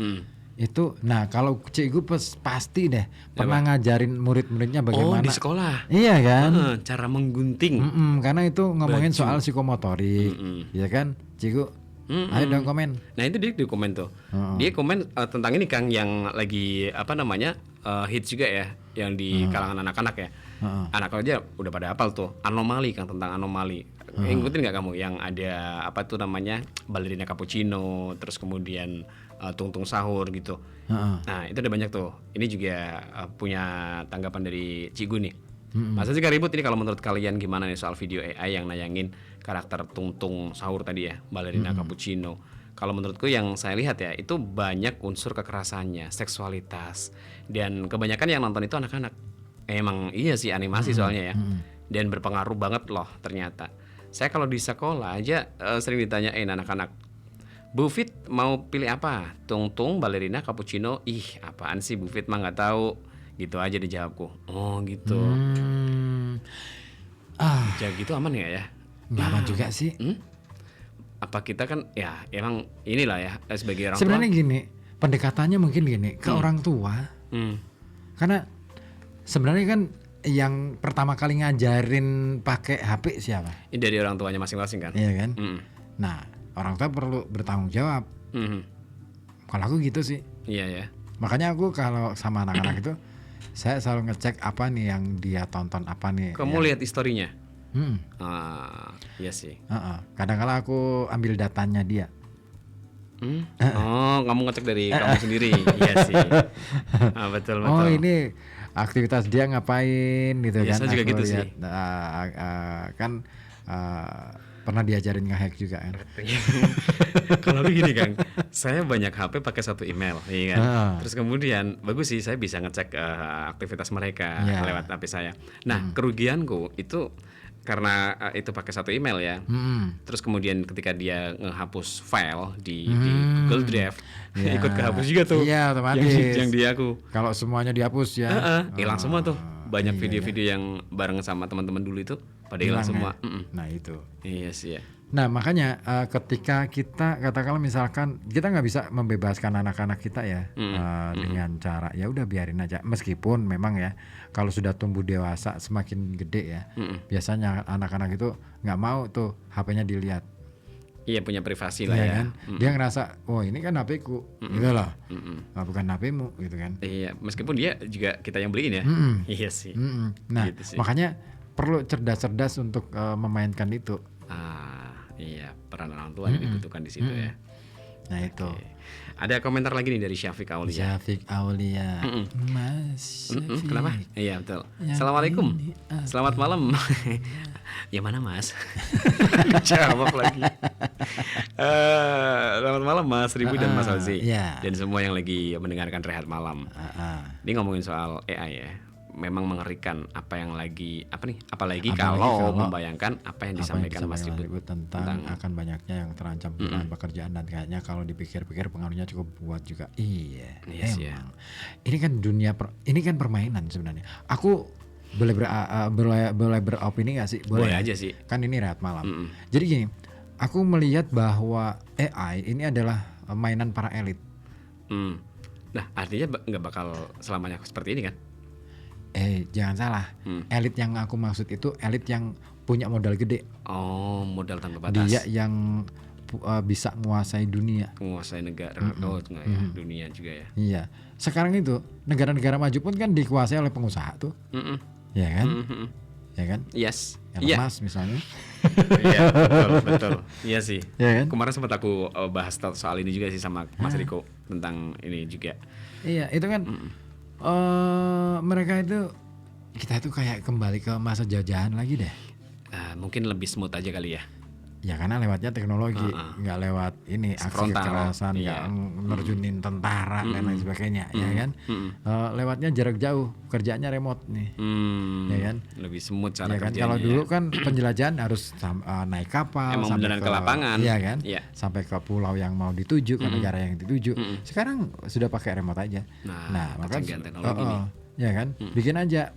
itu, nah kalau cikgu pasti deh pernah ngajarin murid-muridnya Oh bagaimana. di sekolah. Iya kan? Cara menggunting. Karena itu ngomongin soal psikomotorik, ya kan, cikgu. Ayo dong komen. Nah itu dia di komen tuh. Dia komen tentang ini Kang yang lagi apa namanya hits juga ya yang di kalangan anak-anak ya. Anak aja udah pada hafal tuh anomali kan, tentang anomali. Ngikutin nggak kamu yang ada apa tuh namanya balerina cappuccino, terus kemudian tungtung sahur gitu. Nah itu ada banyak tuh. Ini juga punya tanggapan dari Cigu nih. Masa sih ribut ini, kalau menurut kalian gimana nih soal video AI yang nayangin karakter tungtung sahur tadi ya, balerina cappuccino. Kalau menurutku yang saya lihat ya, itu banyak unsur kekerasannya, seksualitas, dan kebanyakan yang nonton itu anak-anak. Emang iya sih animasi soalnya ya, dan berpengaruh banget loh ternyata. Saya kalau di sekolah aja sering ditanyain anak-anak, Bu Fit mau pilih apa? Tungtung, balerina, cappuccino? Ih, apaan sih Bu Fit mah nggak tahu. Gitu aja dijawabku. Oh gitu. Jadi gitu aman nggak ya? Nggak aman juga sih. Apa kita kan ya emang inilah ya sebagai orang Sebenarnya tua. gini, pendekatannya mungkin gini ke orang tua. Karena sebenarnya kan yang pertama kali ngajarin pakai HP siapa? Ini dari orang tuanya masing-masing kan? Iya kan? Nah, orang tua perlu bertanggung jawab. Kalau aku gitu sih. Iya ya. Makanya aku kalau sama anak-anak itu saya selalu ngecek apa nih yang dia tonton, apa nih. Kamu lihat historinya? Iya sih. Kadang-kala aku ambil datanya dia. Oh, kamu ngecek dari kamu sendiri. Iya sih. Betul. Oh ini aktivitas dia ngapain gitu Biasa kan? juga Aku gitu lihat, sih. Kan pernah diajarin ngehack juga kan? Kalau begini Kang, saya banyak HP pakai satu email, iya kan. Terus kemudian bagus sih, saya bisa ngecek aktivitas mereka lewat HP saya. Nah, kerugianku itu karena itu pakai satu email ya. Terus kemudian ketika dia ngehapus file di Google Drive, ikut kehapus juga tuh. Iya, otomatis. Yang di aku. Kalau semuanya dihapus ya. Hilang semua tuh. Banyak video-video yang bareng sama teman-teman dulu itu pada hilang semua. Nah itu. Iya sih ya. Nah makanya ketika kita katakanlah misalkan kita nggak bisa membebaskan anak-anak kita ya dengan cara ya udah biarin aja, meskipun memang ya kalau sudah tumbuh dewasa semakin gede ya biasanya anak-anak itu nggak mau tuh HP-nya dilihat. Iya, punya privasi lah Iya ya. kan? Dia ngerasa oh ini kan HP-ku gitu loh, bukan HP-mu gitu kan. Iya, meskipun dia juga kita yang beliin ya. Iya sih. Nah Gitu sih. makanya perlu cerdas-cerdas untuk memainkan itu. Iya, peran orang tua yang dibutuhkan di situ ya. Nah itu. Ada komentar lagi nih dari Syafiq Aulia. Syafiq Aulia, Mas Syafiq. Kenapa? Iya betul. Yang Assalamualaikum. ini Selamat malam. Yang mana Mas? Jawab lagi. Selamat malam Mas Ribu dan Mas Ozi. iya. Dan semua yang lagi mendengarkan Rehat Malam. Ini ngomongin soal AI ya. Memang mengerikan apa yang lagi apalagi kalau membayangkan apa yang disampaikan Mas Ribu tentang akan banyaknya yang terancam kehilangan pekerjaan, dan kayaknya kalau dipikir-pikir pengaruhnya cukup kuat juga. Iya, Yes, emang. ya. Ini kan ini kan permainan sebenarnya. Aku boleh beropini nggak sih? Boleh ya? aja sih. Kan ini Rehat Malam. Jadi gini, aku melihat bahwa AI ini adalah mainan para elit. Nah, artinya nggak bakal selamanya seperti ini kan? Jangan salah. Elit yang aku maksud itu elit yang punya modal gede. Oh, modal tanpa batas. Dia yang bisa menguasai dunia. Menguasai negara. Oh, enggak ya, dunia juga ya. Iya. Sekarang itu negara-negara maju pun kan dikuasai oleh pengusaha tuh. Ya kan? Ya kan? Yes. Elon Musk misalnya. Iya, betul. Iya sih. Iya kan? Kemarin sempat aku bahas soal ini juga sih sama Mas Riko tentang ini juga. Iya, itu kan mereka itu, kita itu kayak kembali ke masa jajahan lagi deh. Mungkin lebih smooth aja kali ya. Ya karena lewatnya teknologi, nggak lewat ini aksi Frontal. kekerasan, nggak nerjunin tentara dan lain sebagainya, ya kan? Lewatnya jarak jauh, kerjaannya remote nih, ya kan? Lebih smooth cara Ya kan? kerjanya. Kalau dulu kan penjelajahan harus naik kapal, Emang sampai beneran ke lapangan. iya kan? Iya. Sampai ke pulau yang mau dituju, ke negara yang dituju. Sekarang sudah pakai remote aja. Nah, maka kecanggihan teknologi nih. ya kan, bikin aja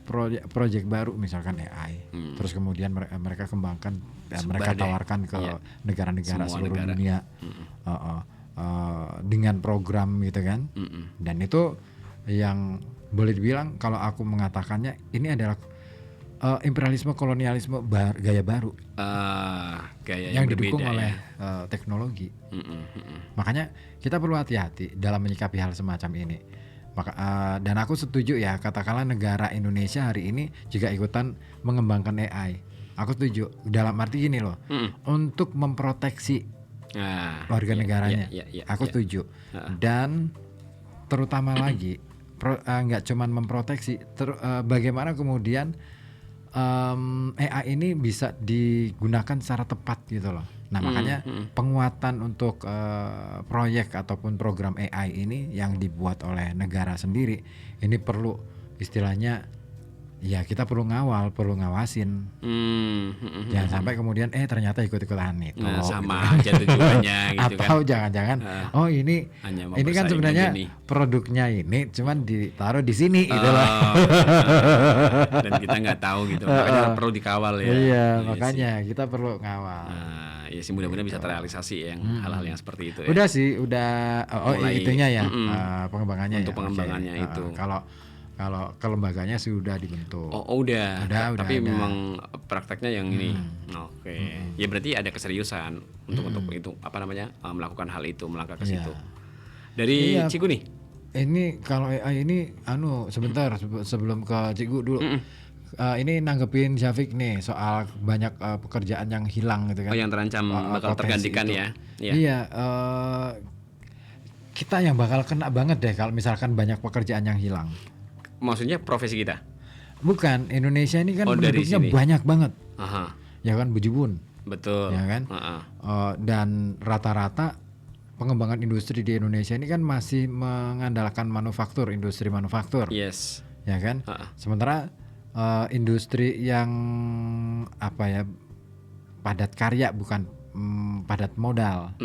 project baru misalkan AI, terus kemudian mereka kembangkan, mereka tawarkan ke negara-negara Semua seluruh negara. dunia dengan program gitu kan. Dan itu yang boleh dibilang kalau aku mengatakannya ini adalah imperialisme kolonialisme gaya baru Gaya yang berbeda didukung ya. oleh teknologi. Makanya kita perlu hati-hati dalam menyikapi hal semacam ini. Dan aku setuju ya, katakanlah negara Indonesia hari ini juga ikutan mengembangkan AI. Aku setuju dalam arti gini loh, untuk memproteksi warga negaranya. Aku setuju. Dan terutama lagi nggak cuman memproteksi, bagaimana kemudian AI ini bisa digunakan secara tepat gitu loh. Nah makanya penguatan untuk proyek ataupun program AI ini yang dibuat oleh negara sendiri ini perlu istilahnya ya kita perlu ngawasin. Jangan sampai kemudian ternyata ikut-ikutan itu. Nah, sama aja tujuannya gitu kan. Atau jangan-jangan ini kan sebenarnya produknya ini cuman ditaruh di sini gitu loh. Dan kita nggak tahu gitu. Makanya perlu dikawal ya. Iya, makanya kita perlu ngawal. Ya sih mudah-mudahan bisa terrealisasi yang hal-hal yang seperti itu ya. Udah sih, Mulai, itunya ya pengembangannya untuk ya. pengembangannya itu. Kalau kelembaganya sudah dibentuk. Udah. Tapi ada. memang prakteknya yang ini. Oke. Ya berarti ada keseriusan untuk itu melakukan hal itu, melangkah ke situ. Dari Ciku nih. Ini kalau AI ini sebentar sebelum ke Ciku dulu. Ini nanggepin Syafiq nih soal banyak pekerjaan yang hilang gitu kan. Yang terancam bakal tergantikan itu. ya. Iya, kita yang bakal kena banget deh kalau misalkan banyak pekerjaan yang hilang. Maksudnya profesi kita? Bukan, Indonesia ini kan penduduknya sini. banyak banget. Aha. Ya kan, bejibun. Betul. Ya kan? Dan rata-rata pengembangan industri di Indonesia ini kan masih mengandalkan industri manufaktur. Yes. Ya kan? Sementara industri yang padat karya bukan padat modal.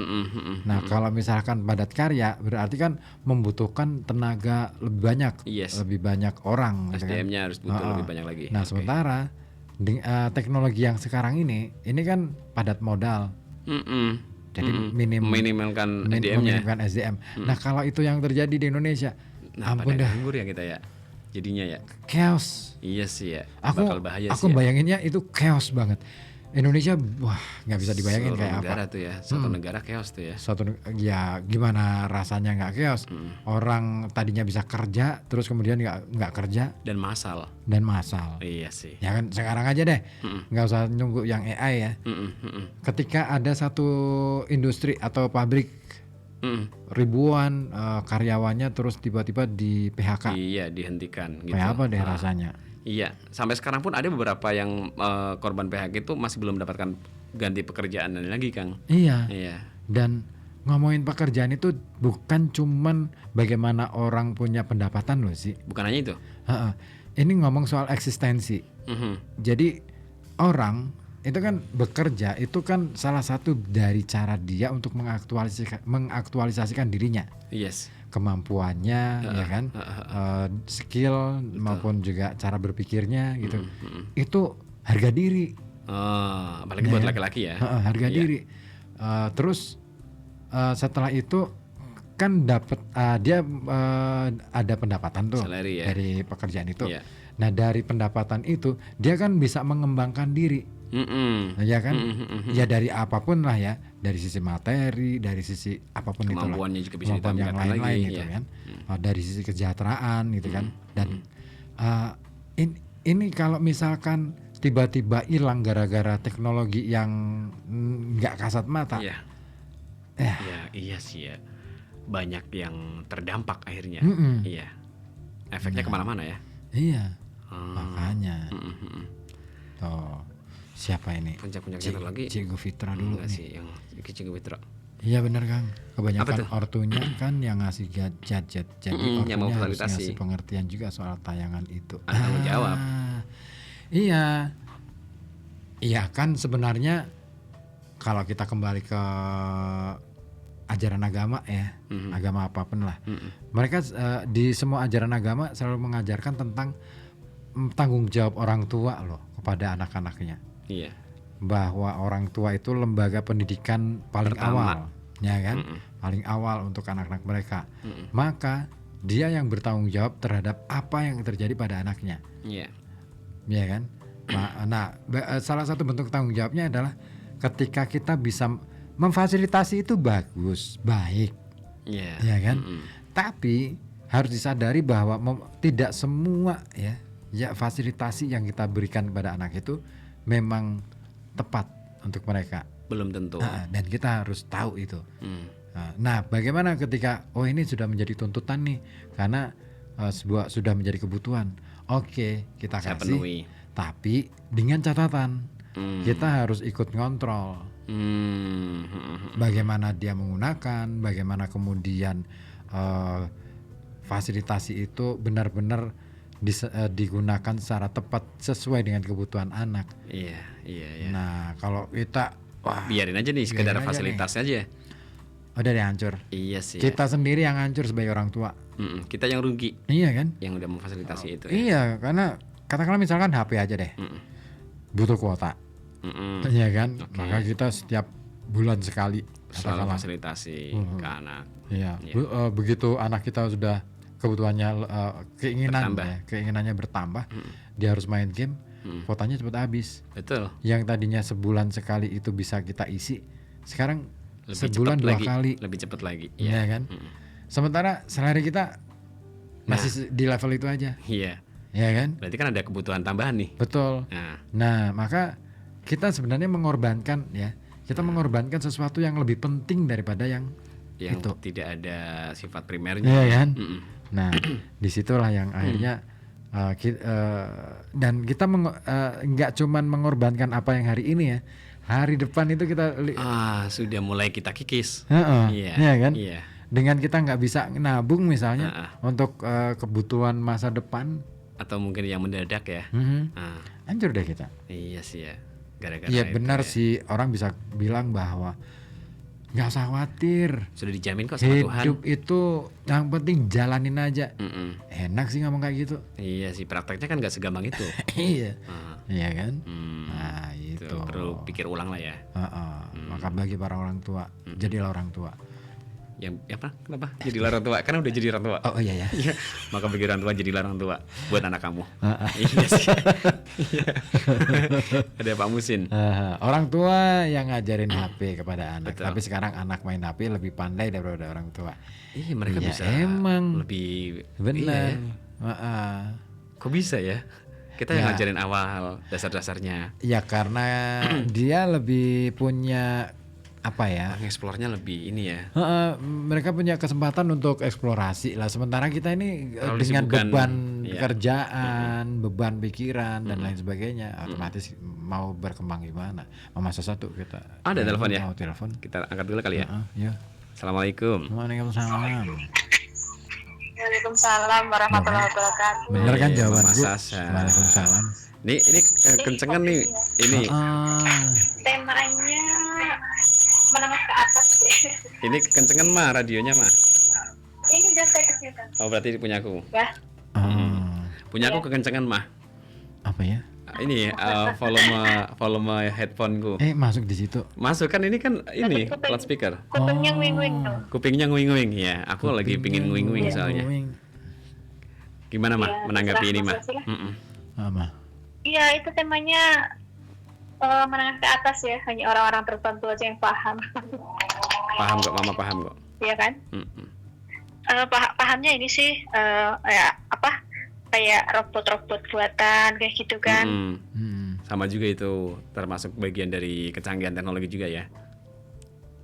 Nah, kalau misalkan padat karya berarti kan membutuhkan tenaga lebih banyak, lebih banyak orang. SDM-nya harus butuh lebih banyak lagi. Nah, sementara teknologi yang sekarang ini kan padat modal. Jadi minimalkan SDM. Nah, kalau itu yang terjadi di Indonesia, ampun dah. Nganggur ya kita ya. Jadinya ya. Chaos. Iya sih ya. Bakal bahaya aku bayanginnya itu chaos banget. Indonesia nggak bisa dibayangin kayak negara apa. Tuh ya. Satu negara chaos tuh ya. Ya gimana rasanya nggak chaos? Orang tadinya bisa kerja terus kemudian nggak kerja dan massal. Iya sih. Ya kan sekarang aja deh, nggak usah nunggu yang AI ya. Ketika ada satu industri atau pabrik ribuan karyawannya terus tiba-tiba di PHK. Iya, dihentikan gitu. Kayak apa deh rasanya? Iya, sampai sekarang pun ada beberapa yang korban PHK itu masih belum mendapatkan ganti pekerjaan lagi, Kang. Iya. Dan ngomongin pekerjaan itu bukan cuman bagaimana orang punya pendapatan loh sih. Bukan hanya itu. Ini ngomong soal eksistensi. Jadi orang itu kan bekerja itu kan salah satu dari cara dia untuk mengaktualisasikan dirinya. Yes. Kemampuannya ya kan, skill maupun juga cara berpikirnya gitu. Itu harga diri. Apalagi buat laki-laki ya. Harga diri. Terus setelah itu kan dapat dia ada pendapatan tuh salary, ya. Dari pekerjaan itu. Nah dari pendapatan itu dia kan bisa mengembangkan diri. Ya kan, ya dari apapun lah ya, dari sisi materi, dari sisi apapun itu lah, kemampuannya juga bisa kemampuan yang lain-lain lagi, gitu kan, dari sisi kesejahteraan gitu kan, dan ini kalau misalkan tiba-tiba hilang gara-gara teknologi yang nggak kasat mata, iya sih ya, banyak yang terdampak akhirnya, efeknya kemana-mana ya, makanya, siapa ini? Puncak-puncaknya lagi. Cikgu Fitra dulu nih. Sih, yang Cikgu Fitra. Iya benar Kang. Kebanyakan ortunya kan yang ngasih gadget. Jadi ortunya harus ngasih pengertian juga soal tayangan itu. Tanggung jawab. Iya. Iya kan sebenarnya kalau kita kembali ke ajaran agama ya, agama apapun lah. Mereka di semua ajaran agama selalu mengajarkan tentang tanggung jawab orang tua loh kepada anak-anaknya. Iya. Bahwa orang tua itu lembaga pendidikan paling awal, ya kan? Paling awal untuk anak-anak mereka. Maka dia yang bertanggung jawab terhadap apa yang terjadi pada anaknya. Iya. Ya kan? Nah, salah satu bentuk tanggung jawabnya adalah ketika kita bisa memfasilitasi itu bagus, baik. Iya. Ya kan? Tapi harus disadari bahwa tidak semua ya fasilitasi yang kita berikan kepada anak itu memang tepat untuk mereka. Belum tentu. Dan kita harus tahu itu. Nah, bagaimana ketika ini sudah menjadi tuntutan nih karena sudah menjadi kebutuhan. Oke, kita Saya kasih. penuhi. Tapi dengan catatan kita harus ikut ngontrol. Bagaimana dia menggunakan, bagaimana kemudian fasilitasi itu benar-benar digunakan secara tepat sesuai dengan kebutuhan anak. Iya. Nah, kalau kita Biarin aja nih sekedar biarin aja fasilitas aja. udah deh hancur. Iya sih. Kita sendiri yang hancur sebagai orang tua. Kita yang rugi Iya kan? yang udah memfasilitasi itu. Iya, karena katakanlah misalkan HP aja deh. Butuh kuota. Iya kan? Maka kita setiap bulan sekali Selalu fasilitasi ke anak. Iya. Begitu anak kita sudah kebutuhannya keinginannya bertambah, dia harus main game, kuotanya cepat habis. Betul. Yang tadinya sebulan sekali itu bisa kita isi, sekarang Lebih sebulan cepat 2 lagi, kali. lebih cepat lagi. Iya kan? Sementara selera kita masih di level itu aja. Iya. Ya kan? Berarti kan ada kebutuhan tambahan nih. Betul. Nah, maka kita sebenarnya mengorbankan kita mengorbankan sesuatu yang lebih penting daripada yang itu. Tidak ada sifat primernya. Iya kan? Nah, disitulah yang akhirnya dan kita nggak cuman mengorbankan apa yang hari ini ya, hari depan itu kita sudah mulai kita kikis. Iya kan? Iya. Dengan kita nggak bisa nabung misalnya untuk kebutuhan masa depan, atau mungkin yang mendadak ya. hancur deh kita. Iya sih ya. Gara-gara Iya itu benar ya. sih, orang bisa bilang bahwa nggak usah khawatir. Sudah dijamin kok sama Tuhan. Hidup itu yang penting jalanin aja. Enak sih ngomong kayak gitu. Iya sih, prakteknya kan nggak segampang itu. Iya. Iya kan? Nah Itu itu. perlu pikir ulang lah ya. Maka bagi para orang tua, jadilah orang tua. Yang apa? Kenapa? Jadi orang tua. Kan udah jadi orang tua. Oh iya ya. Iya. Maka bagi orang tua jadilah orang tua buat anak kamu. Iya sih. Iya. Ada Pak Musin. Orang tua yang ngajarin HP kepada anak. Betul. Tapi sekarang anak main HP lebih pandai daripada orang tua. Iya, mereka Iya, bisa emang. lebih Benar. Iya. Kok bisa ya? Kita yang ngajarin awal dasar-dasarnya. Ya karena dia lebih punya apa ya? Mengeksplornya lebih ini ya. Mereka punya kesempatan untuk eksplorasi lah. Sementara kita ini Terlalu dengan disibukkan. beban Iya. kerjaan, beban pikiran dan lain sebagainya, otomatis mau berkembang gimana? Masa satu kita. Ada telepon ya? Mau telepon? Kita angkat dulu kali ya. Ya. Assalamualaikum. Waalaikumsalam. Waalaikumsalam warahmatullahi wabarakatuh. Bener kan Iya, jawaban Mama Bu? Sasa. Waalaikumsalam. Ini kencengan nih. Ini Temanya menengah ke atas sih. ini kencengan mah radionya mah. Ini udah saya kecilkan. Oh berarti punya aku. Ya. Punya aku kekencengan mah. Apa ya? Ini volume headphoneku. Masuk di situ. Masuk kan ini kan ini Kuping. loudspeaker. Kupingnya wing-wing tuh. Kupingnya nguing-nguing ya. Aku lagi pingin nguing-nguing soalnya. Gimana mah Iya, menanggapi terserah, ini mah? terserah. Apa? Iya, itu temanya menengah ke atas ya. Hanya orang-orang tertentu aja yang paham. Paham kok, Mama paham kok. Iya kan? Pahamnya ini sih kayak robot-robot buatan kayak gitu kan. Sama juga itu termasuk bagian dari kecanggihan teknologi juga ya.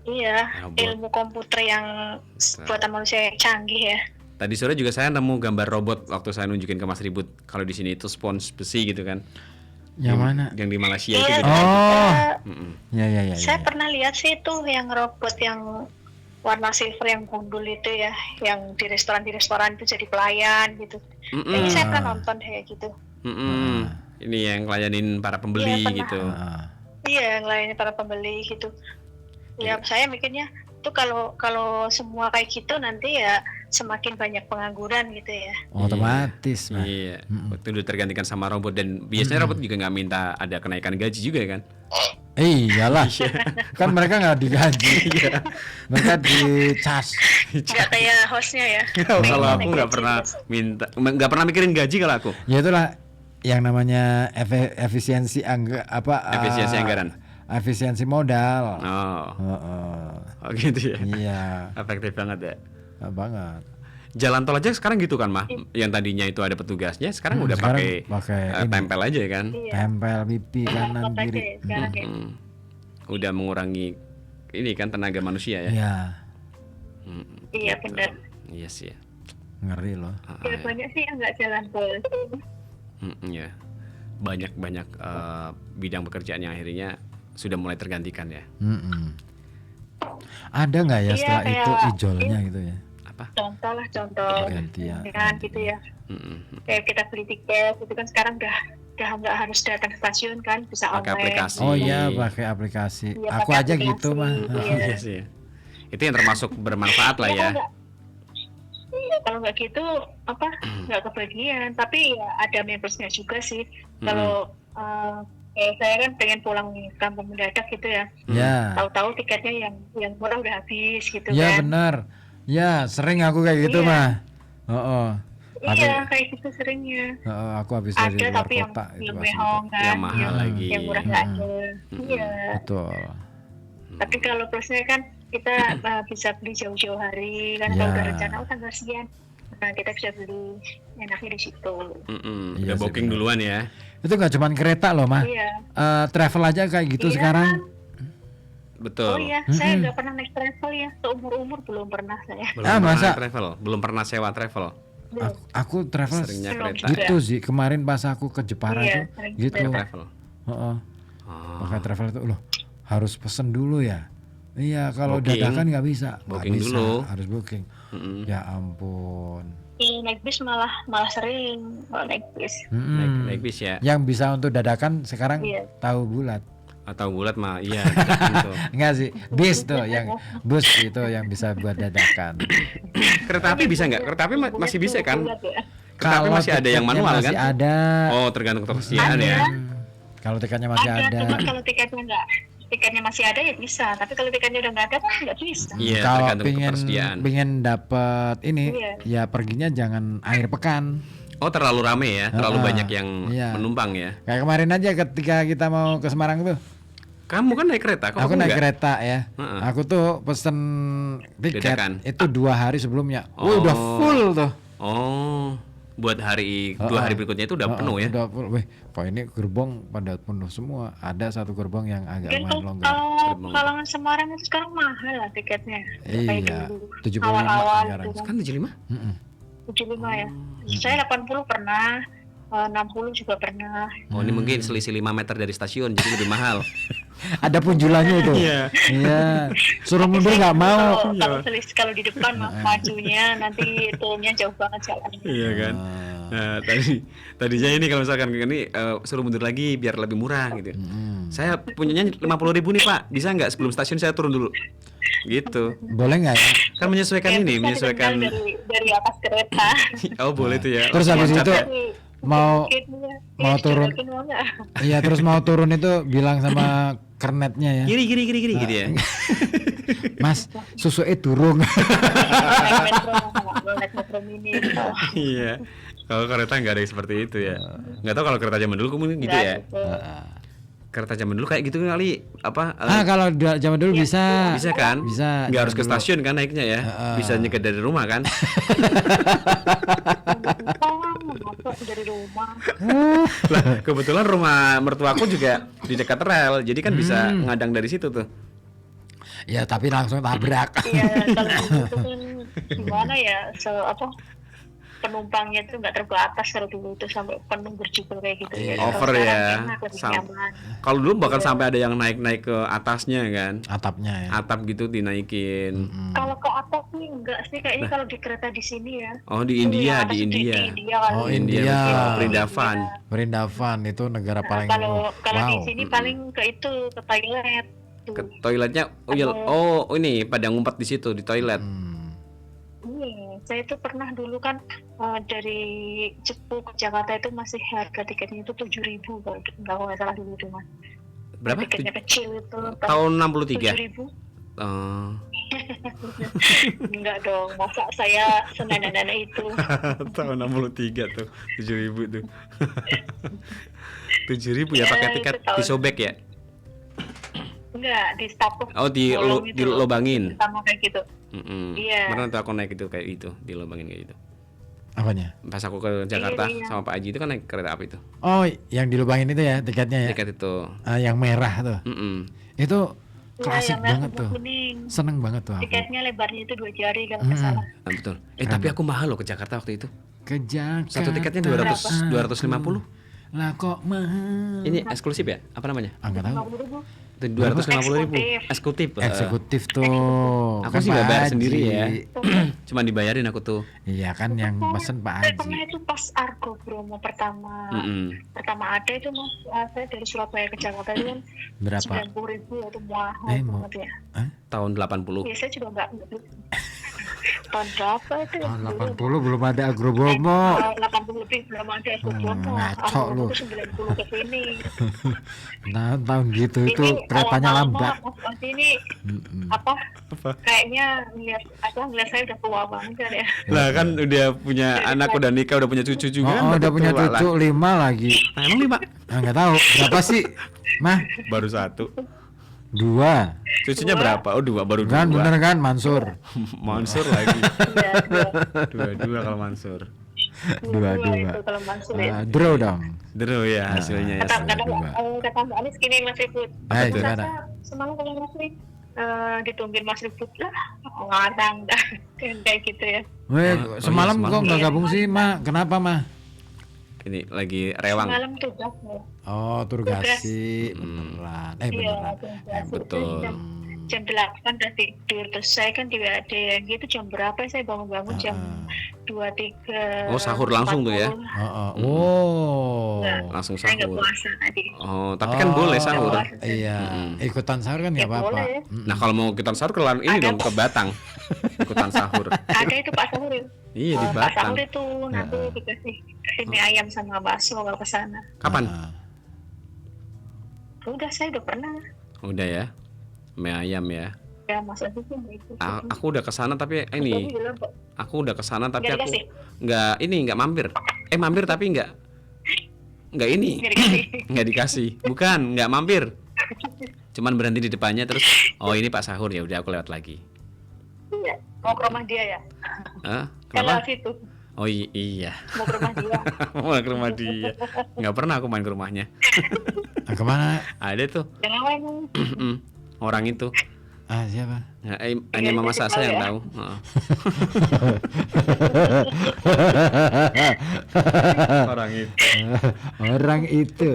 Iya, Robot. ilmu komputer yang buatan manusia yang canggih ya. Tadi sore juga saya nemu gambar robot waktu saya nunjukin ke Mas Ribut. Kalau di sini itu spons besi gitu kan. Yang mana? Yang di Malaysia itu Iya, gitu. Oh. eh, Ya. saya pernah lihat sih itu yang robot yang warna silver yang gundul itu ya, yang di restoran itu jadi pelayan gitu. Ini saya pernah nonton kayak gitu. Ini yang ngelayanin para pembeli Iya, pernah. gitu. Iya, yang lainnya para pembeli gitu. Ya, saya mikirnya tuh kalau semua kayak gitu nanti ya semakin banyak pengangguran gitu ya. Otomatis, Mas. Iya, itu udah tergantikan sama robot dan biasanya robot juga nggak minta ada kenaikan gaji juga kan? Iyalah, kan mereka nggak digaji, mereka dicas. Nggak kayak hostnya ya. Kalau aku Naik nggak gaji pernah terus. nggak pernah mikirin gaji kalau aku. Ya itulah yang namanya efisiensi Efisiensi anggaran. Efisiensi modal. Oh gitu ya. Iya, Efektif banget ya. banget. Jalan tol aja sekarang gitu kan, Mah. Yang tadinya itu ada petugasnya, sekarang udah sekarang pakai ini. tempel aja kan. Iya. Tempel pipi kanan Pakai kiri. sekarang ya. Udah mengurangi ini kan tenaga manusia ya. Iya, Iya benar. Iya sih ya. ngeri loh. Ya banyak sih yang nggak jalan tol. Ya. Banyak bidang pekerjaan yang akhirnya sudah mulai tergantikan ya. Ada nggak ya Iya, setelah itu kayak- ijolnya gitu ya? Apa? Contoh lah contoh. Gantian. Kan gitu ya. Kayak kita beli tiket itu kan sekarang udah nggak harus datang ke stasiun kan, bisa Pakai online. aplikasi. Oh iya, pakai aplikasi. Iya, Aku pakai aja aplikasi. gitu mah. Iya. Iya sih. Itu yang termasuk bermanfaat lah ya. Kalau nggak gitu apa nggak kebagian, tapi ya ada minusnya juga sih. Kalau kayak saya kan pengen pulang kampung mendadak gitu ya, Ya. tahu-tahu tiketnya yang murah udah habis gitu Ya kan. benar. Ya sering aku kayak gitu Iya. mah. Oh. Iya kayak gitu seringnya. Aku habis dari Ada luar tapi yang kota itu yang pasti mehong gitu. kan, Yang mahal lagi. yang murah nggak ada. Iya. Betul. Tapi kalau plusnya kan kita bisa beli jauh-jauh hari kan, Ya. kalau udah rencana tanggal sekian, nah kita bisa beli enaknya di situ. Iya Udah sih, booking benar. duluan ya. Itu nggak cuman kereta loh mah. Iya. Travel aja kayak gitu Iya. sekarang. Betul. Oh iya, saya nggak pernah naik travel ya, seumur-umur belum pernah saya. Belum Ah, pernah masa? travel, belum pernah sewa travel. Aku travel Seringnya Belum kereta. juga. gitu sih. Kemarin pas aku ke Jepara Iya, tuh sering gitu. kereta. Travel. Heeh. Oh. Pakai travel itu loh harus pesen dulu ya. Iya, kalau Booking. dadakan nggak bisa. Nggak Booking bisa, dulu. harus booking. Mm-mm. Ya ampun. Naik bis malah sering kalau naik bis. Naik bis ya. Yang bisa untuk dadakan sekarang Iya. tahu bulat. Atau bulat mah iya gitu. Enggak sih, bis tuh yang bus itu yang bisa buat dadakan. Kereta api bisa nggak? Kereta api masih bisa kan? Bulat ya. Kereta api masih ada yang tiketnya manual masih kan? ada. Oh, tergantung ketersediaan ya. Kalau tiketnya masih ada. Cuma kalau tiketnya masih ada ya bisa, tapi kalau tiketnya udah nggak ada kan nggak bisa. Iya, Kalau tergantung ketersediaan. pengen dapat ini, Iya. ya perginya jangan akhir pekan. Oh, terlalu rame ya, terlalu Ah, banyak yang iya. menumpang ya. Kayak kemarin aja ketika kita mau ke Semarang tuh, Kamu kan naik kereta, kok aku kamu naik nggak? kereta ya. Heeh. Aku tuh pesen tiket Dadakan. itu 2 hari sebelumnya. Oh. Udah full tuh. Oh, buat hari 2 hari berikutnya itu udah penuh ya. Udah full. Weh, kok ini gerbong pada penuh semua. Ada satu gerbong yang agak Dan lumayan longgar. kalau kalangan Semarang itu sekarang mahal lah tiketnya. Kayak Iya, dulu. 75 Awal-awal sekarang. gitu kan. Kan 75? Mm-mm. 75 ya. Saya 80 pernah, 60 juga pernah. Oh, ini mungkin selisih 5 meter dari stasiun jadi lebih mahal. Ada punjulannya itu. Iya. Iya. Suruh mundur nggak mau. Kalau di depan majunya nanti turunnya jauh banget jalannya. Iya kan. Nah, tadinya ini kalau misalkan ini suruh mundur lagi biar lebih murah gitu. Saya punyanya 50.000 nih Pak, bisa nggak sebelum stasiun saya turun dulu? Gitu. Boleh nggak ya? Kan menyesuaikan ini, Bisa menyesuaikan. ditendang dari atas kereta. Oh boleh tuh ya. Terus habis itu mau Tiketnya, mau turun. dijelasin mau nggak? Iya, terus mau turun itu bilang sama kernetnya ya. Gini gitu ya. Mas, susu turun. Naik metro mini. Iya. Kalau kereta nggak ada yang seperti itu ya. Nggak tahu kalau kereta zaman dulu mungkin gitu ya. Kereta zaman dulu kayak gitu kali apa? Kalau zaman dulu bisa. Bisa kan? Bisa. Nggak harus ke zaman dulu. stasiun kan naiknya ya. Bisa nyegat dari rumah kan? Masuk dari rumah. Lah, kebetulan rumah mertuaku juga di dekat rel, jadi kan bisa ngadang dari situ tuh. Ya, tapi langsung tabrak. Iya, kalau itu kan gimana ya, penumpangnya tuh nggak terbatas kalau dulu itu sampai penuh berjubel kayak gitu ya. Over Kalau ya. sekarang enak, lebih Sam- nyaman. Kalau dulu bahkan sampai ada yang naik ke atasnya kan. Atapnya ya. Atap gitu dinaikin. Kalau ke atas sih enggak sih, kayaknya kalau di kereta di sini ya. Oh, di India, Di India. India kali. Oh, India. India. betul. Perindavan. Perindavan itu negara Nah, paling kalau di wow. sini paling ke itu ke toilet. Tuh. Ke toiletnya ini pada ngumpet di situ di toilet. Iya, saya itu pernah dulu kan dari Cepu ke Jakarta itu masih harga tiketnya itu 7.000 kalau nggak salah dulu cuma. Berapa? Tiketnya kecil itu. Tahun 63. 7.000. Oh. Enggak dong, masa saya senenek-nenek itu. Tahun 63 tuh. 7.000 tuh. 7.000 ya Ya, pakai itu tiket tahun- disobek ya. enggak di staples. Oh, dilobangin. Sama kayak gitu. Iya. Kemarin tuh aku naik itu kayak itu, dilobangin kayak gitu. Apanya? Pas aku ke Jakarta Iya. sama Pak Haji itu kan naik kereta api tuh. Oh, yang dilubangin itu ya tiketnya ya? Tiket itu. Yang merah tuh. Iya, Itu klasik yang merah banget sama tuh. kuning. Seneng banget tuh aku. Tiketnya lebarnya itu 2 jari kalau nggak salah. Nah, betul. Tapi aku mahal loh ke Jakarta waktu itu. Ke Jakarta. Satu tiketnya 250. Lah kok mahal? Ini eksklusif ya? Apa namanya? Enggak tahu. 50.000. Itu 250.000. Eksekutif. Eksekutif. Eksekutif tuh. Aku Kan sih Pak nggak bayar Haji. sendiri ya. Cuman dibayarin aku tuh. Iya kan yang pesen Pak Saya pernah Haji. itu pas Argo Bromo pertama ada itu mas, saya dari Surabaya ke Jakarta itu kan Berapa? 90.000 itu mahal Mau. banget ya. Tahun 80. Ya saya juga nggak tahun berapa itu ya? Tahun 80 belum ada Agrobromo. 80 lebih belum ada Argo Bromo. ngaco Argo lu. Bromo itu 90 ke sini. Nah, tahun gitu itu Ini keretanya awal-awal lambat. Mas ini apa? Kayaknya ngeliat saya udah tua banget kan ya. Lah kan udah punya anak, udah nikah, udah punya cucu juga. kan, udah punya tua lah. cucu 5 lagi. Nah, emang 5? Enggak tahu berapa sih? Mah, Baru 1. 2. Cucunya berapa? Oh, 2, baru 2. Kan bener kan Mansur? Mansur lagi. Iya, 2 kalau Mansur. Dua. itu kalau Mansur ya. Draw dong. Deru ya hasilnya ya. Kata Mbak Anis gini Mas Ribut. Baik, Aku gimana? rasa semalam kalau Mas Ribut ditungguin Mas Ribut lah ngarang dah kayak gitu ya. Semalam semalam. kok nggak gabung sih, Ma? Kenapa, Ma? Ini lagi rewang. Semalam tugas ya. Oh, turgasi beneran. Beneran. Tugas. Betul. Jam 8 udah tidur, terus saya kan di WAD yang gitu jam berapa saya bangun-bangun jam 2, 3. Oh, sahur langsung tuh ya? Oh. Langsung Saya nggak sahur. puasa tadi. Oh, tapi kan boleh sahur. Iya, ikutan sahur kan Ya nggak apa-apa. boleh. Nah, kalau mau ikutan sahur ke ini dong ke Batang. Ikutan sahur. Ada itu Pak Sahur ya. Iya di Pak Batang. Sahur itu nanti dikasih ini ayam sama bakso kalau ke sana. Kapan? Udah saya udah pernah. Udah ya. Mie ayam ya. Ya masa itu itu. Aku udah kesana tapi ini. Aku udah kesana tapi Nggak aku dikasih? nggak mampir. Mampir tapi nggak ini. Nggak dikasih. Nggak dikasih. Bukan, nggak mampir. Cuman berhenti di depannya terus. Oh ini Pak Sahur ya udah aku lewat lagi. Iya. Mau ke rumah dia ya. Kenapa? Kalau situ Oh iya. mau ke rumah dia. Mau ke rumah dia. Nggak pernah aku main ke rumahnya. Kemana? Ada tuh. Jangan main. Orang itu. Siapa? Nah, hanya Mama Sasa yang tahu. Orang itu. Orang itu.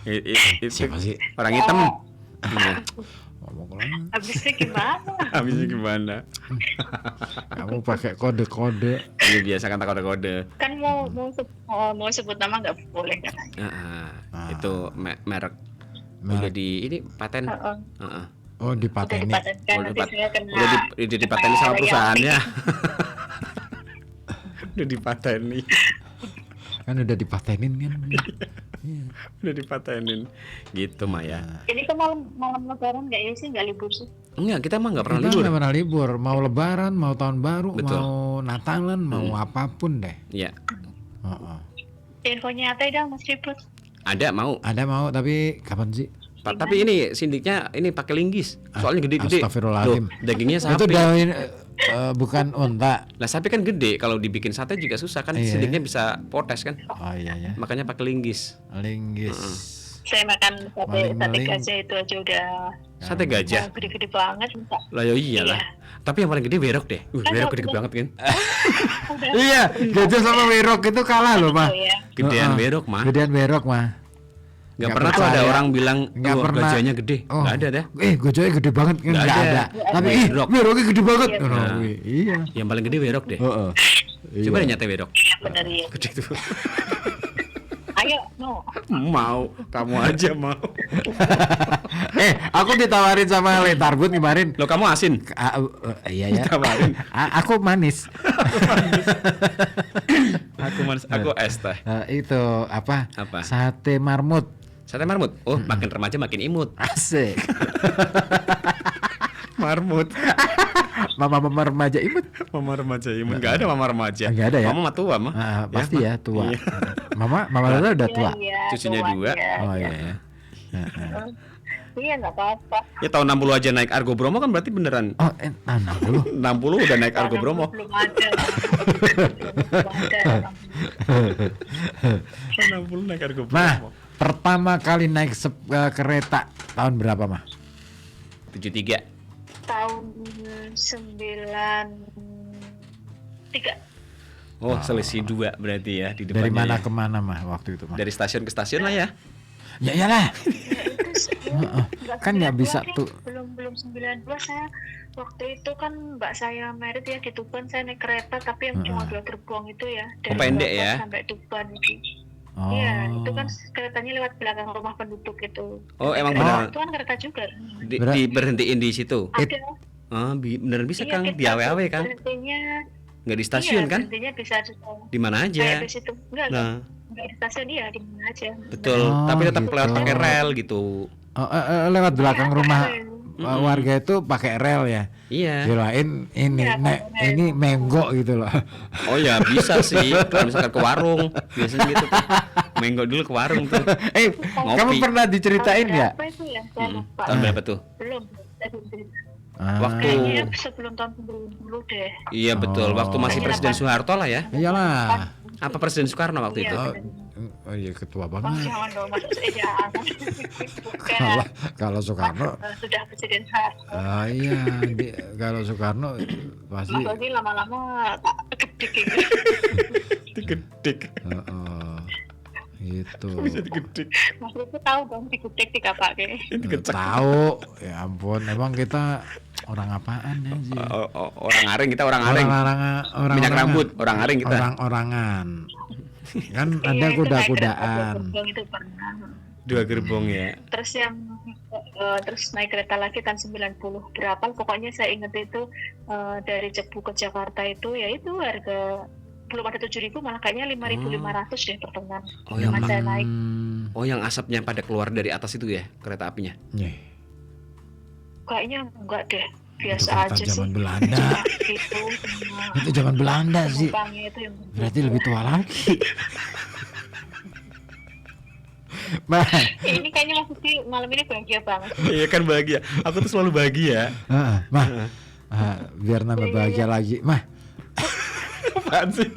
Itu Siapa sih? orang hitam. Iya. Habisnya gimana? Habisnya gimana? Kamu pakai kode-kode. Iya biasa kan kode-kode. Kan mau sebut nama nggak boleh kan? Itu merek. Udah di ini paten. Oh, Udah dipateni. dipatenkan Udah nanti saya kena. Udah dipateni sama royalti. perusahaannya. Udah dipateni. Kan udah dipatenin kan. Iya. Udah dipatenin. Gitu Maya. Ini kan malam lebaran nggak ya sih nggak libur sih? Enggak, kita mah nggak pernah Kita libur. nggak pernah libur. Mau lebaran, mau tahun baru, Betul. mau Natalan, mau apapun deh. Iya. Infonya apa dong Mas Ribut? Ada mau. Ada mau tapi kapan sih? Tapi ini sindiknya ini pakai linggis. Soalnya gede-gede. Astagfirullahaladzim. Loh, dagingnya Itu sapi. daun bukan unta. Lah sapi kan gede, kalau dibikin sate juga susah kan, Iya. sindiknya bisa potes kan. Oh iya ya. Makanya pakai linggis. Linggis. Saya makan sate Maling-maling. gajah itu aja udah Sate gajah. gede-gede banget. Minta. Lah ya iyalah. Tapi yang paling gede werok deh. Werok gede banget kan. Iya, gajah sama werok itu kalah loh, Mah. Oh, ya. Gedean werok mah. Gedean werok, Mah. Gak Nggak pernah tuh ada percaya. orang bilang Nggak pernah. gajahnya gede. Oh. Nggak ada deh. Gajahnya gede banget kan? Nggak Nggak ada. ada. Tapi Werok. weroknya gede banget. Iya. Oh, iya. Yang paling gede werok deh. Heeh. Coba deh nyate werok. Iya benar ya. Gede tuh. Ayo, no. Mau, kamu aja mau. Aku ditawarin sama Letarbut kemarin. Lo kamu asin. Iya ya. Ditawarin. Aku manis. Aku manis, aku es teh. Itu apa? Apa? Sate marmut. Sate marmut. Oh, makin remaja makin imut. Asik. Marmut. Mama remaja imut. Mama remaja imut. Enggak ada mama remaja. Nggak ada ya? Mama mah tua mah. Pasti ya tua. Iya. Mama Lala udah tua. Iya, Cucunya tua 2. dia. Oh iya ya. Iya nggak apa-apa. Ya tahun 60 aja naik Argo Bromo kan berarti beneran. Oh, 60. 60 udah naik Argo Bromo. Belum ada. Belum ada. 60 naik Argo Bromo. Mah, pertama kali naik kereta tahun berapa, Mah? 73. Tahun 93. Oh, selisih 2 berarti ya di depannya. Dari mana ya. ke mana, Mah, waktu itu, Mah? Dari stasiun ke stasiun lah ya. Ya iyalah. Nggak Kan nggak 92 bisa deh. tuh. Belum 92 saya waktu itu kan mbak saya merit ya di Tuban, saya naik kereta tapi yang cuma 2 gerbong itu ya dari pendek Bogor ya? sampai Tuban itu. Oh. Iya, itu kan keretanya lewat belakang rumah penduduk itu. Oh, emang Kereta benar. itu kan kereta juga. Diberhentiin di situ. Ada. Ah, beneran bisa Iya, Kang kita di AW-AW kan? berhentinya Nggak di stasiun kan? berhentinya bisa Di mana aja. kayak di situ. Enggak, Nah, enggak di stasiun dia di mana aja. betul. Oh, Tapi tetap gitu. lewat pakai rel gitu. Oh, lewat belakang Iya, rumah rel. warga itu pakai rel ya. Iya. Kirain ini Iya, pakai rel. ini menggo gitu loh. Oh ya bisa sih. Kalau misalkan ke warung, biasanya gitu tuh. Menggo dulu ke warung tuh. Kamu pernah diceritain Tahun ya? berapa itu ya? Saya lupa. Tahun berapa tuh? Belum. Saya belum cerita. Waktu Kayaknya sebelum tahun 90 deh. Iya betul. Waktu masih Kayaknya Presiden 8. Soeharto lah ya. Iyalah. Apa Presiden Soekarno waktu itu? Iya. Oh iya ketua Bang, banget. jangan dong masuk jangan. Kalau kalau Soekarno, Sudah Presiden Soeharto. iya, kalau Soekarno pasti. Mas Odi lama-lama gede gitu. Digedek. Gitu. Bisa digedek. Mas Odi tahu dong digudek dikapakai. Tahu, ya ampun, emang kita orang apaan ya sih? Orang aring kita orang aring. Orang Minyak rambut, orang aring kita. Orang-orangan. Kan ada Iya, itu kuda-kudaan. naik kereta itu pernah. 2 gerbong ya. Terus yang terus naik kereta lagi tahun 90 berapa pokoknya saya ingat itu dari Cebu ke Jakarta itu ya itu harga belum ada 7.000 malah kayaknya 5.500 deh pertemuan. Oh, yang saya naik. Oh yang asapnya pada keluar dari atas itu ya kereta apinya. Kayaknya enggak deh, Itu biasa kereta aja zaman sih. Belanda. Gitu. Itu zaman Belanda sih. Penumpangnya itu yang Berarti lebih tua lagi. Mah, ini kayaknya Mas Uti malam ini bahagia banget. Iya kan bahagia. Aku tuh selalu bahagia. mah, biar nambah bahagia lagi. Mah, Apaan sih?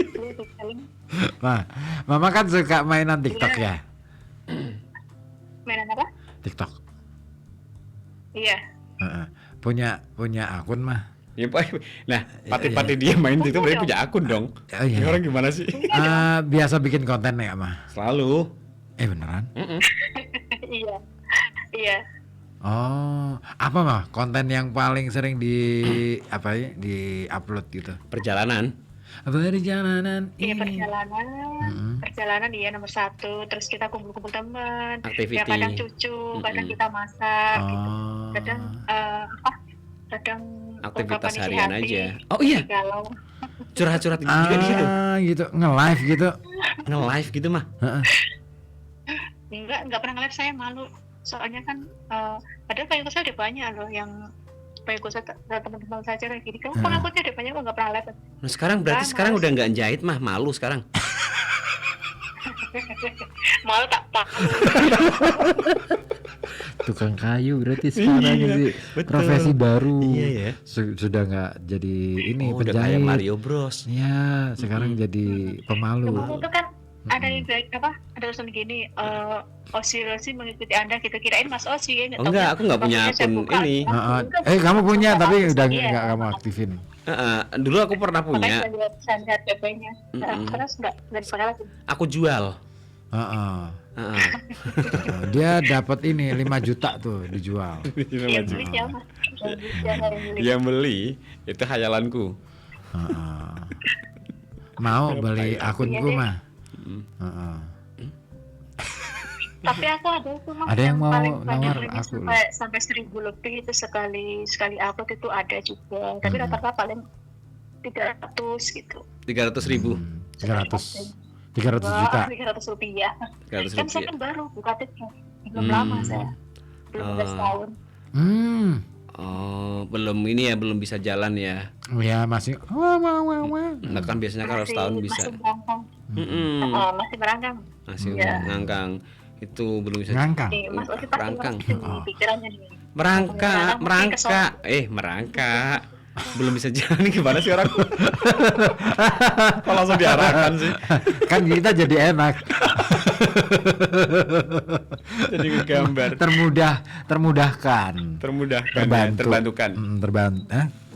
Mama kan suka mainan TikTok ya. Mainan apa? TikTok. Iya. Punya akun mah. Ya, Pak. Nah, pati-pati dia main itu berarti punya akun dong. Oh, iya. Ini orang gimana sih? Biasa bikin konten ya mah. Selalu. Beneran? Iya. Iya. Oh, apa mah konten yang paling sering di upload gitu? Perjalanan. Perjalanan Iya, ini. perjalanan iya nomor 1. Terus kita kumpul-kumpul teman. Activity. Ya kadang cucu, kadang kita masak gitu. Oh. Kadang kadang Aktivitas ungkapan isi harian hati. aja. Oh iya, Galau. curhat-curhat juga di situ. Gitu, nge-live gitu. Nge-live gitu mah. Enggak pernah ngeliat, saya malu. Soalnya kan padahal pengikut saya ada banyak loh yang pengikut saya teman-teman saya kayak gini. Kamu pengikutnya ada banyak kok nggak pernah lihat. Nah, sekarang berarti sekarang udah nggak jahit mah, malu sekarang. Malu tak pakai. Tukang kayu berarti sekarang Iya, sih betul. profesi baru. Iya ya. Sudah nggak jadi ini Oh, udah kayak penjahit. Mario Bros. Iya, sekarang jadi pemalu. Kemarin itu kan ada yang bilang apa? Ada tulisan gini, Osi mengikuti Anda gitu. Kirain Mas Osi ya. Oh, enggak, aku nggak punya akun ini. Kamu punya tapi udah Iya. nggak kamu aktifin. Dulu aku pernah punya. Makanya saya lihat PP-nya. Terus nggak dipakai lagi. Aku jual. Dia dapat ini 5 juta tuh dijual. Yang beli siapa? Yang beli itu hayalanku. Mau beli akunku Iya deh. mah. Tapi aku ada itu mah. Ada yang mau paling banyak nawar ini aku sampai 1.000 lebih itu sekali upload itu ada juga. Tapi rata-rata paling 300 gitu. 300.000. 300 juta. 300 rupiah. 300 Kan saya rupiah. kan baru buka TikTok. Belum lama saya. Belum ada setahun. Oh, belum ini ya, belum bisa jalan ya. Ya masih. Wah. Nah kan biasanya kan harus tahun bisa. Masih merangkang. Mm-mm. Masih merangkang. Masih Iya. ngangkang. Itu belum bisa. Ngangkang. Nih, Mas Osi pasti Rangkang. ngerti nih pikirannya nih. Merangkak. Belum bisa jalan nih, gimana sih orang? Kok langsung diarahkan sih? Kan kita jadi enak. Jadi ngegambar. Termudahkan. Terbantukan.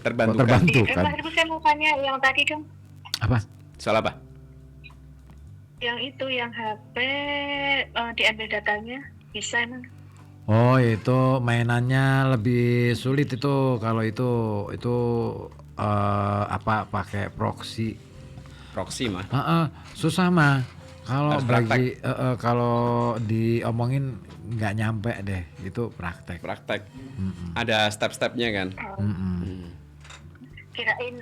Terbantukan. Mas Rifus, saya mau tanya yang tadi dong. Apa? Soal apa? Yang itu, yang HP diambil datanya, bisa emang? Oh, itu mainannya lebih sulit itu. Kalau itu pakai proxy. Proxy mah. Susah mah. Kalau Harus kalau diomongin nggak nyampe deh. Itu praktek. Ada step-stepnya kan? Kirain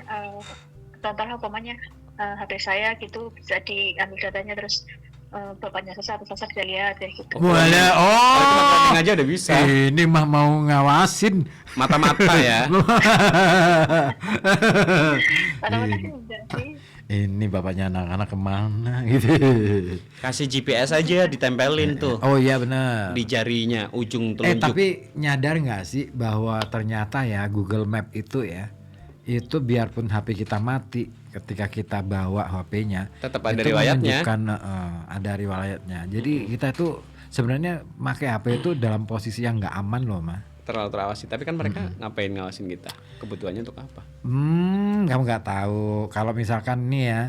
contohnya umpamanya HP saya gitu bisa diambil datanya, terus bapaknya sesat bisa lihat ya gitu. Boleh. Itu mah coding aja udah bisa. Ini mah mau ngawasin. Mata-mata ya. Kadang-kadang sih enggak sih. Ini bapaknya anak-anak kemana gitu. Kasih GPS aja ditempelin tuh Oh iya benar. di jarinya, ujung telunjuk. Tapi nyadar nggak sih bahwa ternyata ya Google Map itu ya, itu biarpun HP kita mati, ketika kita bawa HP-nya Tetap ada itu riwayatnya. menunjukkan, ada riwayatnya. Jadi kita itu sebenarnya pakai HP itu dalam posisi yang nggak aman loh, mah. Terlalu terawasi. Tapi kan mereka ngapain ngawasin kita? Kebutuhannya untuk apa? Kamu nggak tahu. Kalau misalkan nih ya,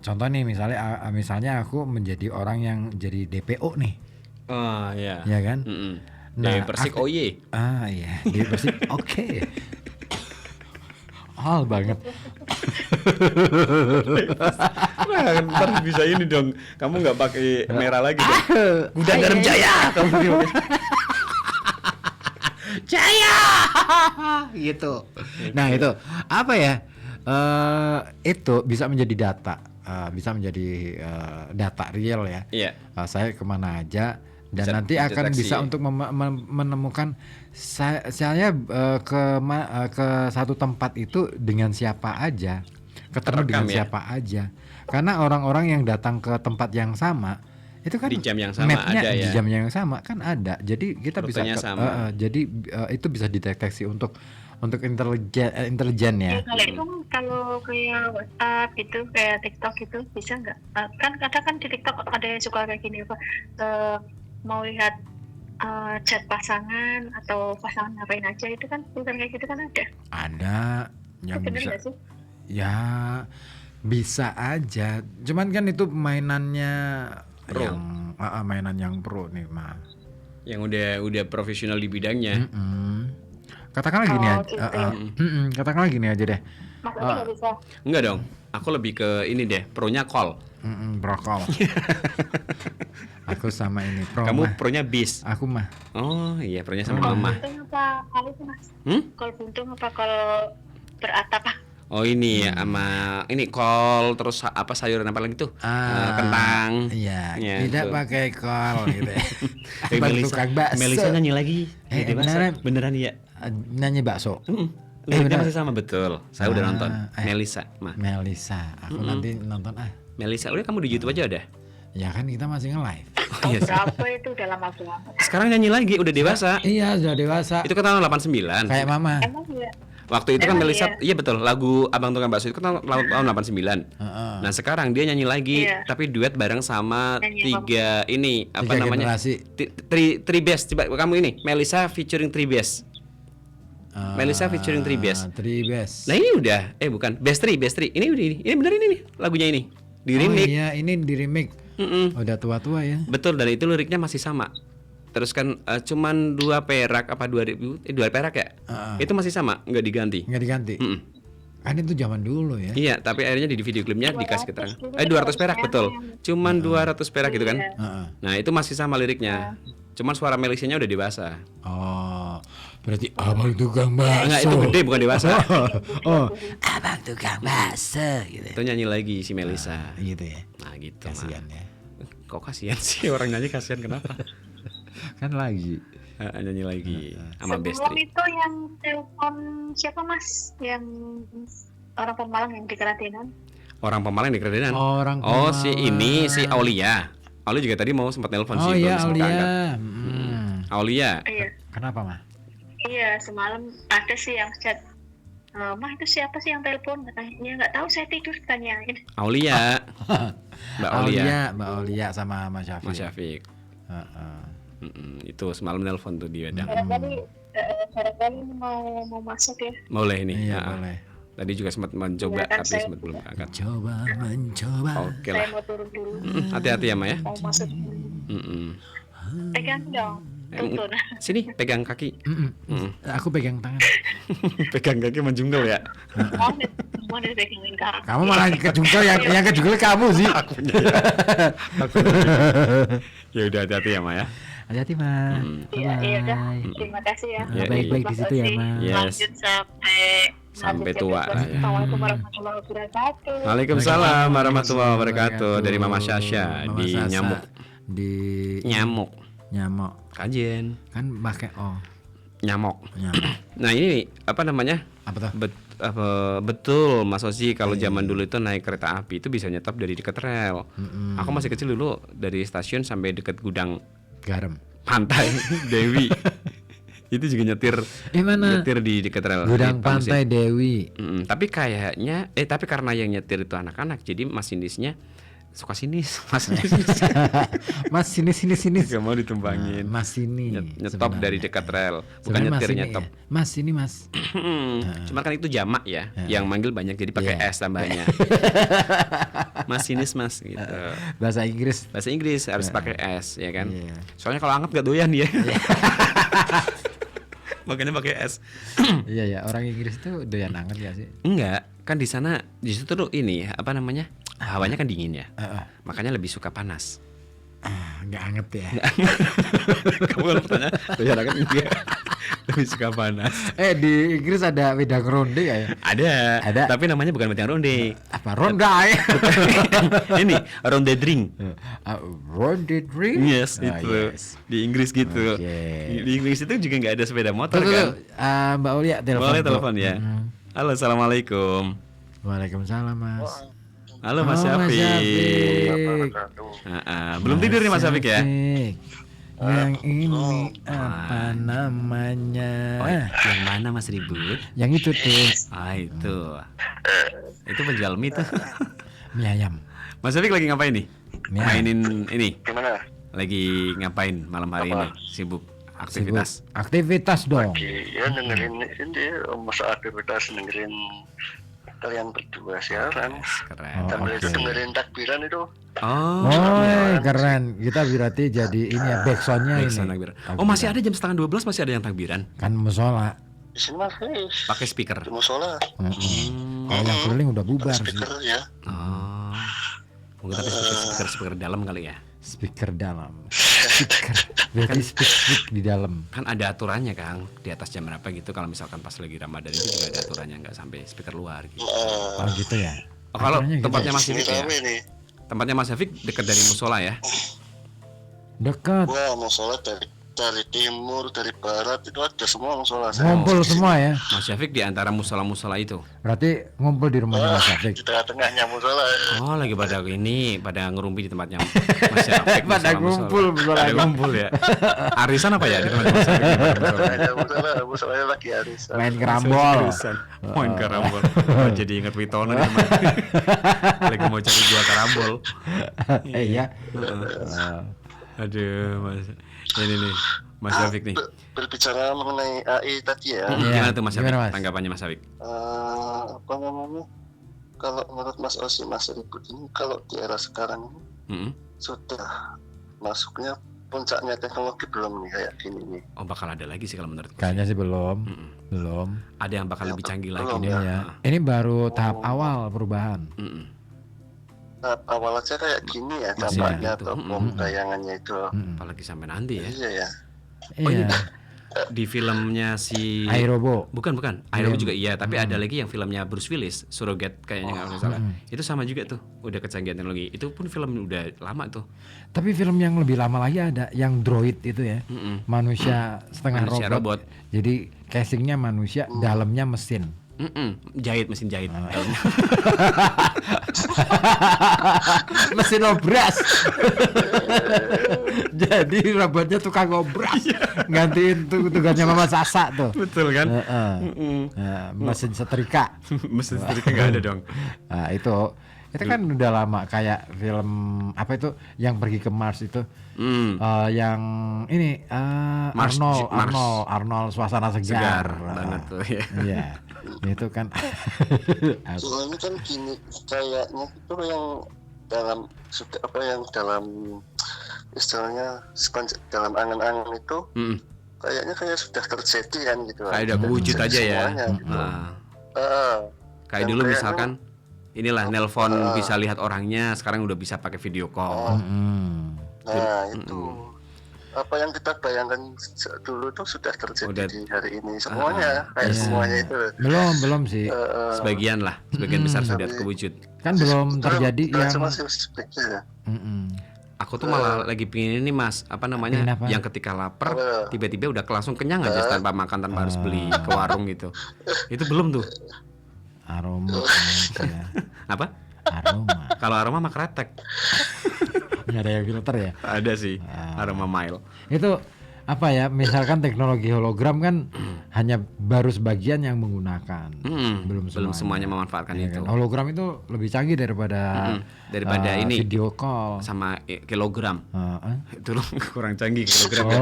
contoh nih misalnya aku menjadi orang yang jadi DPO nih, Oh iya. ya kan? Dewi Persik iya. Iya, Dewi Persik. Oke. Hal banget. Nah, ntar bisa ini dong. Kamu nggak pakai merah lagi dong. Gudang Garam Jaya. Kamu Jaya gitu. Nah itu apa ya? Itu bisa menjadi data, data real ya. Iya. Saya kemana aja dan Bisa nanti akan dideteksi. bisa untuk menemukan saya ke satu tempat itu dengan siapa aja, ketemu Terekam dengan ya? siapa aja. Karena orang-orang yang datang ke tempat yang sama itu kan Di jam yang sama mapnya ada di ya? jam yang sama kan ada. Jadi kita Rutenya bisa sama. jadi itu bisa dideteksi untuk intelijen ya. Kalau itu kalau kayak WhatsApp gitu, kayak TikTok gitu bisa nggak? Kan kadang kan di TikTok ada yang suka kayak gini apa? Mau lihat chat pasangan atau pasangan ngapain aja, itu kan bukan kayak gitu kan ada. Ada yang Itu bener bisa. nggak sih? Ya bisa aja. Cuman kan itu mainannya Pro. yang mainan yang pro nih mah. Yang udah profesional di bidangnya. Katakanlah gini Oh, aja. gitu ya. Katakanlah gini aja deh. Maksudnya nggak bisa. Enggak dong. Aku lebih ke ini deh, pronya call. Brokol. Aku sama ini pro Kamu mah. pronya bis. Aku mah. Oh iya, pronya sama Kalau mama. buntung apa kali itu mas? Kalau buntung apa kalau beratap? Oh ini ya, sama ini kol terus apa sayuran apa lagi tuh? Kentang. Iya, Ya, tidak itu. pakai kol gitu ya. Eh, Bang Melisa, tukang bakso. Melisa nyanyi lagi. beneran? Beneran ya. Nyanyi bakso. Liriknya beneran? masih sama betul. Saya udah nonton. eh. Melisa, mah. Melisa, aku nanti nonton Melisa, udah kamu di YouTube aja udah. Ya kan kita masih nge-live. Iya sih. Berapa itu udah lama banget? Sekarang nyanyi lagi, udah dewasa. Iya, sudah dewasa. Itu kan tahun 89. Kayak mama. Emang ya? Waktu itu kan Emang Melisa, iya? iya betul, lagu Abang Tukang Bakso itu kan tahun 89. Nah sekarang dia nyanyi lagi, Iya. tapi duet bareng sama Nyanyi tiga ini apa Tiga namanya? generasi. Tribes. Coba kamu ini, Melisa featuring Tribes. Melisa featuring Tribes. Tribes. Nah ini udah, bukan Best Three. Ini udah ini bener ini nih lagunya ini di Oh remake. iya, ini di remake. Udah tua-tua ya. Betul, dan itu liriknya masih sama. Terus kan cuman 2 perak apa 2 perak ya? Itu masih sama, nggak diganti. Nggak diganti. Kan itu zaman dulu ya. Iya, tapi akhirnya di video klipnya dikasih keterangan. 200 perak betul. Cuman 200 perak gitu kan. Nah, itu masih sama liriknya. Cuman suara Melisanya udah dewasa. Oh, berarti abang tukang bakso. Enggak, itu gede bukan dewasa. Oh, abang tukang bakso gitu. Itu nyanyi lagi si Melisa. Gitu ya. Nah, gitu. Kasihan Mah. ya. Kok kasihan sih orang nyanyi kasihan kenapa? Kan lagi. Nyanyi lagi sama Sebelum Bestri. itu yang telepon siapa mas? Yang orang Pemalang yang di Keratenan? Orang Pemalang di Keredenan. Orang Oh, si Pemalang. ini si Aulia. Aulia juga tadi mau sempat nelpon Oh sih, iya, belum sempat Aulia. angkat. Aulia, Iya. Kenapa, Ma? Iya, semalam ada sih yang chat. Mah itu siapa sih yang telepon? Katanya nggak tahu, saya tidur tanyain. Aulia, Mbak Aulia, Mbak Aulia sama Mas Syafiq. Mas Syafiq. Heeh. Itu semalam nelpon tuh dia. Barangkali mau masuk ya. Boleh nih. Iya, Nah, boleh. Tadi juga sempat mencoba Iya, kan tapi saya- sempat belum angkat. Coba mencoba. Oke Saya lah. mau turun dulu. Hati-hati ya, Ma ya. Mau masuk dulu. Mm-mm. Pegang dong. Tuntun. Sini pegang kaki. Aku pegang tangan. Pegang kaki menjungkel ya. Mau dipegangin kaki. Kamu malah kejungkel, yang kejungkel kamu sih. Ya udah hati-hati ya, Ma ya. Hati-hati, Ma. Iya, iya udah. Bye. Terima kasih ya. Ya, Baik-baik di situ ya, Ma. Yes. Lanjut sampai tua lah ya. Assalamualaikum warahmatullahi wabarakatuh. Waalaikumsalam warahmatullahi wabarakatuh dari Mama Syasha Mama di Sasa. Nyamuk. Di Nyamuk. Nyamuk. Kajen. Kan pakai O. Nyamuk. Nyamuk. Nah, ini apa namanya? Apa tuh? Betul Mas Osi, kalau zaman dulu itu naik kereta api itu bisa nyetop dari dekat rel. Aku masih kecil dulu dari stasiun sampai dekat gudang Garam. pantai Dewi. Itu juga nyetir Mana? nyetir di dekat rel. Gudang Hitam sih. Pantai Dewi. Tapi kayaknya tapi karena yang nyetir itu anak-anak, jadi masinisnya suka sinis. Mas sini. Gak mau ditumpangin. Mas sini. Nyetop sebenarnya. dari dekat rel, bukan Sebenarnya nyetir Mas ini nyetop. ya. Mas ini Mas. Cuma kan itu jamak ya, yang manggil banyak jadi pakai Iya. S tambahnya. Masinis Mas gitu. Bahasa Inggris. Bahasa Inggris harus pakai S ya kan. Iya. Soalnya kalau anget gak doyan dia. Makanya pakai S. Iya ya, orang Inggris itu doyan anget gak sih? Enggak, kan di sana justru ini apa namanya? Hawanya kan dingin ya. Makanya lebih suka panas. Nggak anget ya. Kamu kalau bertanya, doyan anget enggak? Lebih suka panas. Di Inggris ada wedang ronde gak ya? Ada. Tapi namanya bukan wedang ronde. Apa ronda ya? Ini ronde drink. Ronde drink? Yes, Ah, itu yes. di Inggris gitu. Oke. Di Inggris itu juga nggak ada sepeda motor Tuh, kan? Mbak Aulia telepon. Boleh tuh. telepon ya. Halo, assalamulam. Waalaikumsalam Mas. Halo Mas Oh, Mas Syafiq. Syafiq. Belum tidur nih Mas Syafiq ya? Syafiq. Yang ini apa namanya? Yang mana Mas Ribut? Yang itu tuh Itu. Itu penjual mie tuh. mie ayam. Mas Syafiq lagi ngapain nih? Ya. Mainin ini. Gimana? Lagi ngapain malam hari ini? Sibuk aktivitas. Aktivitas dong. Ya dengerin ini masa aktivitas dengerin kalian berdua siaran. Keren. Sambil itu oke. dengerin takbiran itu. Oh. Oh, keren. Kita berarti jadi ini ya backsoundnya ini. Backsound takbiran. Oh, masih ada jam setengah 12 masih ada yang takbiran. Kan musola. Di sini mah guys. Pakai speaker. Di musola. Kalau yang keliling udah bubar sih. Speaker ya. Oh. Mungkin tapi speaker dalam kali ya. Speaker dalam. Speaker. Berarti speak di dalam. Kan ada aturannya Kang, di atas jam berapa gitu kalau misalkan pas lagi Ramadan itu juga ada aturannya, nggak sampai speaker luar gitu. Oh gitu ya. Oh, kalau Aturannya gitu tempatnya ya? Mas Ini Syafiq ya? rame nih. Tempatnya Mas Syafiq dekat dari musola ya? Dekat. Wah, musola dari timur, dari barat itu ada semua musola. Ngumpul semua ya. Mas Syafiq di antara musola-musola itu. Berarti ngumpul di rumahnya Mas Syafiq. Di tengah-tengahnya musola. Oh, lagi pada ini, pada ngerumpi di tempatnya Mas Syafiq. Pada musola-musola. ngumpul musolanya. Pada ngumpul ya. Arisan apa ya di tempatnya Mas Syafiq? Ada musolanya lagi arisan. Main kerambol. Arisan. Main karambol. Oh, jadi inget Witono di rumah. Lagi mau cari gua karambol. Iya. Aduh, Mas. Ini nih, Mas Syafiq nih. Berbicara mengenai AI tadi ya. Gimana tuh Mas Syafiq? Gimana, Mas? Tanggapannya Mas Syafiq? Apa namanya? Kalau menurut Mas Osi, Mas Ribut ini kalau di era sekarang ini Mm-mm. sudah masuknya puncaknya teknologi belum nih kayak gini nih. Oh, bakal ada lagi sih kalau menurut Kayaknya sih belum. Mm-mm. Belum. Ada yang bakal lebih canggih lagi belum nih. Ini ya. Ini baru tahap awal perubahan. Mm-mm. Nah, awal aja kayak gini ya Masih tampaknya gitu. atau bayangannya itu. Apalagi sampai nanti ya. Iya ya. Iya. Di filmnya si iRobot. Bukan. iRobot juga iya, tapi ada lagi yang filmnya Bruce Willis, Surrogate kayaknya nggak salah. Itu sama juga tuh, udah kecanggihan teknologi. Itu pun film udah lama tuh. Tapi film yang lebih lama lagi ada yang droid itu ya. Mm-mm. Manusia setengah Manusia robot. Jadi casingnya manusia, dalamnya mesin. Jahit, mesin jahit. Mesin obras. Jadi robotnya tukang obras. Gantiin tugasnya Mama Sasa tuh. Betul kan? Mesin setrika. Mesin setrika nggak ada dong. Nah, itu kan udah lama, kayak film apa itu yang pergi ke Mars itu. Yang ini Mars. Arnold suasana segar. Banget tuh ya. Iya. Itu kan Soalnya kan gini, kayaknya itu yang dalam istilahnya dalam angan-angan itu kayaknya sudah terjadi kan gitu. Kayak udah kewujud aja ya. Semuanya, gitu. Kayak dulu misalkan inilah nelpon bisa lihat orangnya, sekarang udah bisa pakai video call. Nah itu apa yang kita bayangkan dulu tuh sudah terjadi di hari ini semuanya, semuanya itu. Belum sih. Sebagian besar sudah kewujud. Kan belum terjadi yang Aku tuh malah lagi pingin ini Mas, apa namanya? Kenapa? Yang ketika lapar tiba-tiba udah langsung kenyang aja tanpa makan, tanpa harus beli ke warung gitu. Itu belum tuh. Aroma ya. Apa? Aroma. Kalau aroma mah kretek. Nggak ada yang filter ya? Ada sih, aroma mild. Itu apa ya, misalkan teknologi hologram kan hanya baru sebagian yang menggunakan, belum semuanya memanfaatkan ya itu kan? Hologram itu lebih canggih daripada ini video call sama kilogram. Itu loh kurang canggih kilogram ya.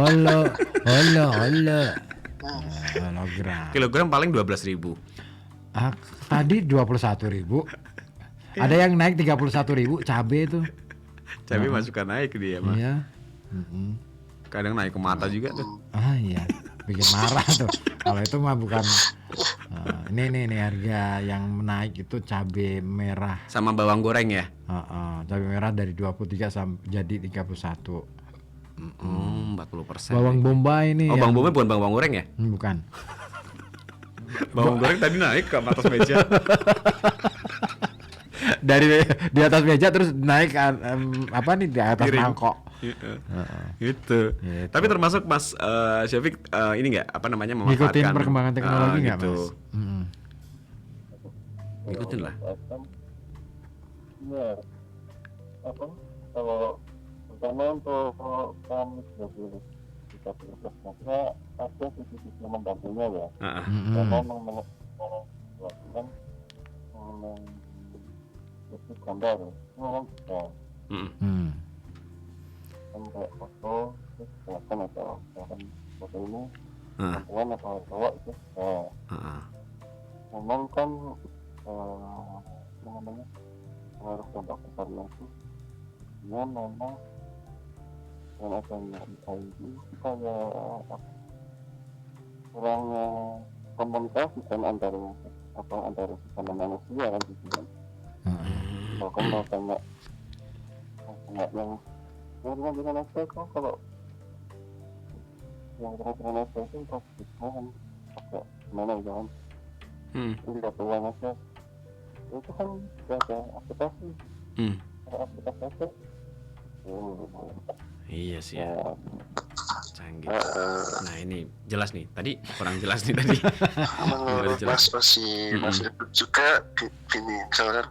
Hologram Kilogram paling 12.000. Tadi 21.000. Ada yang naik 31.000 cabe itu. Cabe masukan naik dia mah. Iya. Kadang naik ke mata juga tuh. Iya, bikin marah tuh. Kalau itu mah bukan. Ini harga yang naik itu cabai merah sama bawang goreng ya. Cabai merah dari 23 jadi 31. 40%. Bawang bombay ini. Bawang bombay bukan bawang goreng ya? Bukan. Bawang goreng tadi naik ke atas meja. Dari di atas meja terus naik di atas mangkok. Gitu. Tapi termasuk Mas Syafiq ini nggak memanfaatkan ngikutin perkembangan teknologi nggak gitu. Mas? Ngikutin lah. Iya. Kalau pertama untuk kami kita maka ada sisi-sisi membantunya ya. Karena melakukan itu gambar, orang bisa kayak foto, terus silakan atau foto ini perempuan atau cowok itu bisa. Memang kan pengaruh dampak besarnya itu dia memang dengan adanya AI kayak kurangnya komunikasi kan antara sesama manusia kan gitu kan. Bahkan mau tanya yang dengan apa kok kalau yang dengan apa itu pasti kan agak gimana ya kan. Tidak peluang aja itu kan ada aplikasi aja. Iya sih ya. Canggih. Nah ini jelas nih. Tadi kurang jelas nih tadi. Menurut Mas Osi, Mas Ribut juga gini, misalkan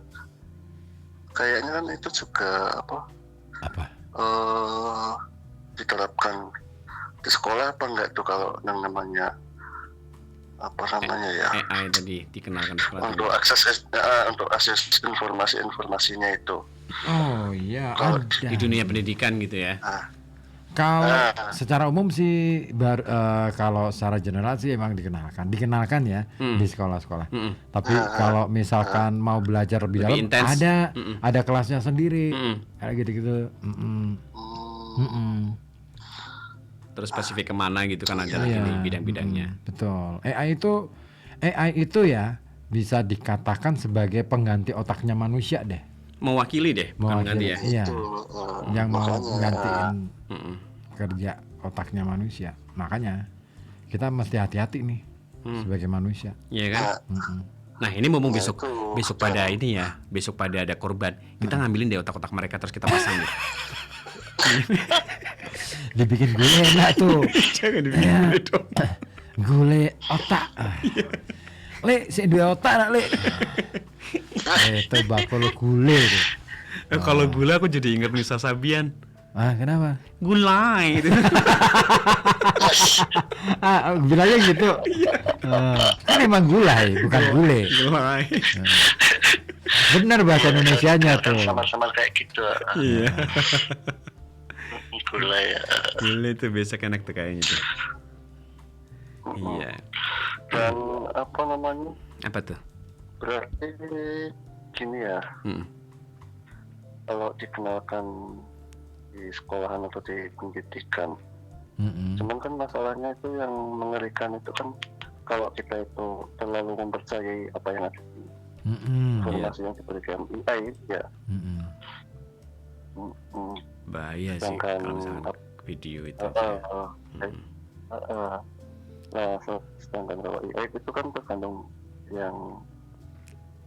kayaknya kan itu juga apa? Diterapkan di sekolah apa enggak tuh kalau yang namanya ya AI tadi dikenalkan sekolah untuk akses informasinya itu. Oh iya, kalau ada di dunia pendidikan gitu ya. Kalau secara umum sih kalau secara general sih emang dikenalkan ya di sekolah-sekolah. Tapi kalau misalkan mau belajar lebih dalam intense. ada kelasnya sendiri kayak gitu-gitu. Terus spesifik kemana gitu kan ada lagi nih bidang-bidangnya. Betul. AI itu ya bisa dikatakan sebagai pengganti otaknya manusia deh. Mewakili deh, bukan mengganti ya. Iya. Yang mau menggantiin kerja otaknya manusia. Makanya kita mesti hati-hati nih sebagai manusia. Iya kan? Nah ini ngomong besok pada ini ya, besok pada ada korban, kita ngambilin deh otak-otak mereka terus kita pasang nih. Dibikin gule enak tuh. Jangan dibikin gule dong. Gule otak. Le, si dua otak nak le. Itu bakul gule tuh. Kalau gula aku jadi inget Nisa Sabian. Ah, kenapa? Gulai gitu. Bilangnya gitu. Kan emang gulai, bukan gule. Gulai. Bener bahasa Indonesianya tuh. Sama-sama kayak gitu. Iya. Gula ya. Gula itu biasa enak tuh kayaknya tuh. Iya. Dan apa namanya? Apa tuh? Berarti gini ya. Kalau dikenalkan di sekolahan atau di pendidikan, cuman kan masalahnya itu yang mengerikan itu kan kalau kita itu terlalu mempercayai apa yang ada di informasi yang diberikan AI ya. Bahaya sih Sedangkan kalau misalkan video itu. Nah, sedangkan kalau AI itu kan tergantung yang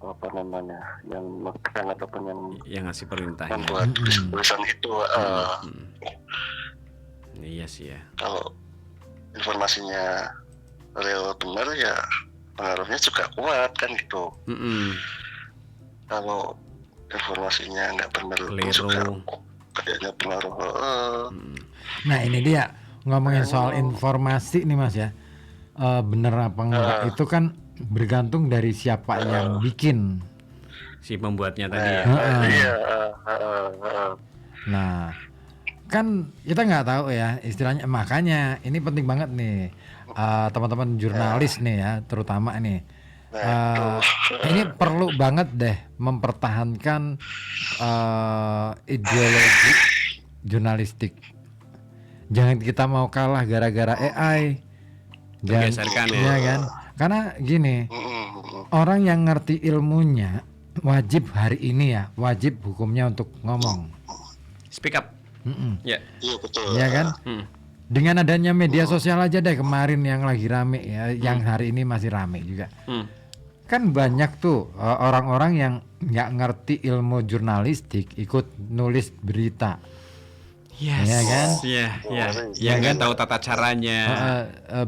apa namanya, yang megang ataupun yang ngasih perintahnya. membuat tulisan itu. Iya sih ya. Kalau informasinya real benar ya pengaruhnya juga kuat kan gitu. Kalau informasinya nggak benar juga kayaknya pengaruh. Nah ini dia ngomongin soal informasi nih Mas ya. Bener apa enggak itu kan bergantung dari siapa yang bikin. Si pembuatnya tadi ya. Nah kan kita nggak tahu ya istilahnya, makanya ini penting banget nih teman-teman jurnalis nih ya terutama nih. Ini perlu banget deh mempertahankan ideologi jurnalistik. Jangan kita mau kalah gara-gara AI. Menggeserkan ya. Iya kan? Karena gini, orang yang ngerti ilmunya wajib hari ini ya, wajib hukumnya untuk ngomong. Speak up. Ya. Iya betul. Iya kan? Dengan adanya media sosial aja deh kemarin yang lagi rame ya, yang hari ini masih rame juga. Kan banyak tuh orang-orang yang nggak ngerti ilmu jurnalistik ikut nulis berita. Yes. Ya kan? Iya, iya. Yang nggak tahu tata caranya.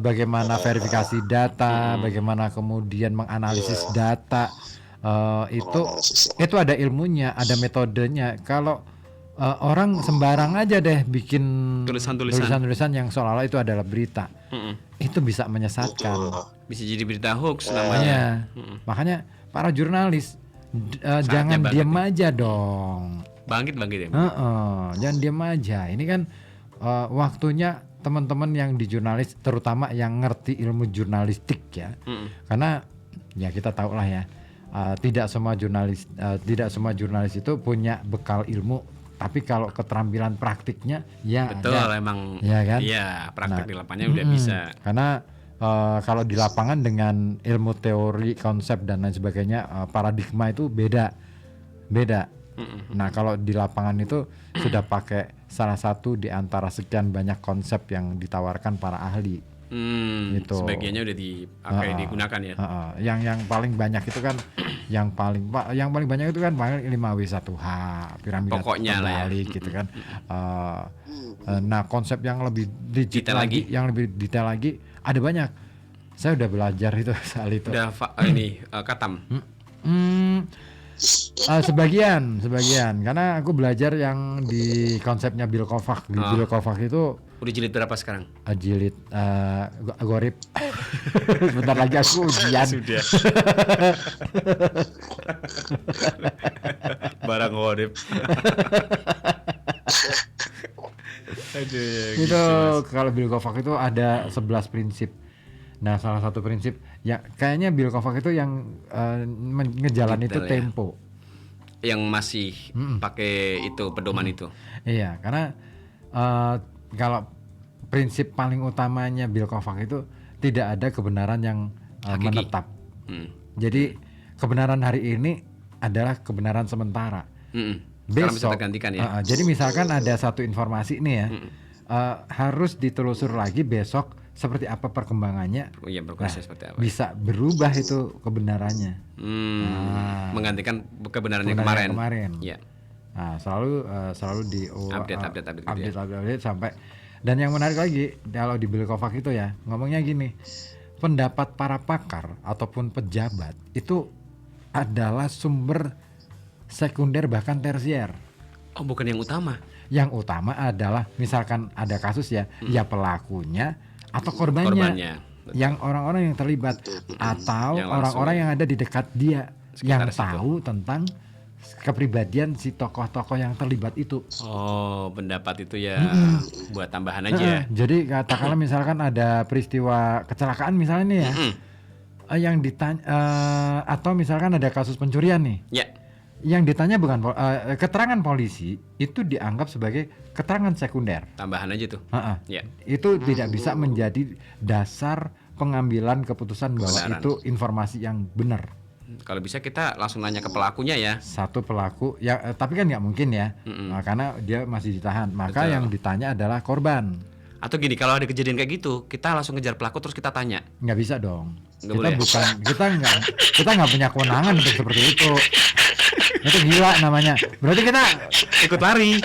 Bagaimana verifikasi data, bagaimana kemudian menganalisis data, itu ada ilmunya, ada metodenya. Kalau orang sembarang aja deh bikin tulisan-tulisan yang seolah-olah itu adalah berita, itu bisa menyesatkan. Bisa jadi berita hoax namanya. Makanya para jurnalis jangan diam aja dong. Bangkit ya. Jangan diam aja. Ini kan waktunya teman-teman yang di jurnalis, terutama yang ngerti ilmu jurnalistik ya. Karena ya kita tahu lah ya, tidak semua jurnalis itu punya bekal ilmu. Tapi kalau keterampilan praktiknya ya betul ada. Emang. Ya kan? Iya, praktik di lapangannya udah bisa. Karena kalau di lapangan dengan ilmu teori, konsep dan lain sebagainya, paradigma itu beda. Nah kalau di lapangan itu sudah pakai salah satu di antara sekian banyak konsep yang ditawarkan para ahli. Gitu. Sebagiannya udah digunakan ya. Yang paling banyak itu kan, yang paling banyak itu kan 5W1H, piramida terbalik gitu kan. Nah konsep yang lebih detail lagi ada banyak. Saya udah belajar itu soal itu. Udah katam. Sebagian karena aku belajar yang di konsepnya Bill Kovac. Bill Kovac itu udah jilid berapa sekarang? Jilid gorip. Sebentar lagi aku ujian. Sudah. Barang gorip. Itu kalau Bill Kovac itu ada 11 prinsip. Nah salah satu prinsip ya kayaknya Bill Kovac itu yang ngejalan itu tempo. Yang masih pakai itu pedoman itu. Iya, karena kalau prinsip paling utamanya Bill Kovac itu tidak ada kebenaran yang menetap. Jadi kebenaran hari ini adalah kebenaran sementara. Besok bisa tergantikan ya. Jadi misalkan ada satu informasi nih ya, harus ditelusur lagi besok seperti apa perkembangannya. Seperti apa. Bisa berubah itu kebenarannya. Menggantikan kebenaran yang kemarin. Ya. Nah, selalu di update sampai. Dan yang menarik lagi kalau di Bill Kovac itu ya ngomongnya gini, pendapat para pakar ataupun pejabat itu adalah sumber sekunder bahkan tersier. Oh, bukan yang utama. Yang utama adalah misalkan ada kasus ya, ya pelakunya atau korbannya. Yang orang-orang yang terlibat atau Yang orang-orang yang ada di dekat dia yang Sekitar situ. tahu tentang kepribadian si tokoh-tokoh yang terlibat itu. Oh, pendapat itu ya buat tambahan aja. Jadi katakanlah misalkan ada peristiwa kecelakaan misalnya nih ya, yang ditanya atau misalkan ada kasus pencurian nih, Ya. yang ditanya bukan keterangan polisi itu dianggap sebagai keterangan sekunder. Tambahan aja tuh. Ya. Itu tidak bisa menjadi dasar pengambilan keputusan bahwa Kebenaran. itu informasi yang benar. Kalau bisa kita langsung nanya ke pelakunya ya. Satu pelaku ya, tapi kan nggak mungkin ya, karena dia masih ditahan. Maka Betul. yang ditanya adalah korban. Atau gini, kalau ada kejadian kayak gitu, kita langsung ngejar pelaku terus kita tanya. Nggak bisa dong. Nggak kita boleh. kita nggak punya kewenangan untuk seperti itu. Itu gila namanya. Berarti kita Ikut lari.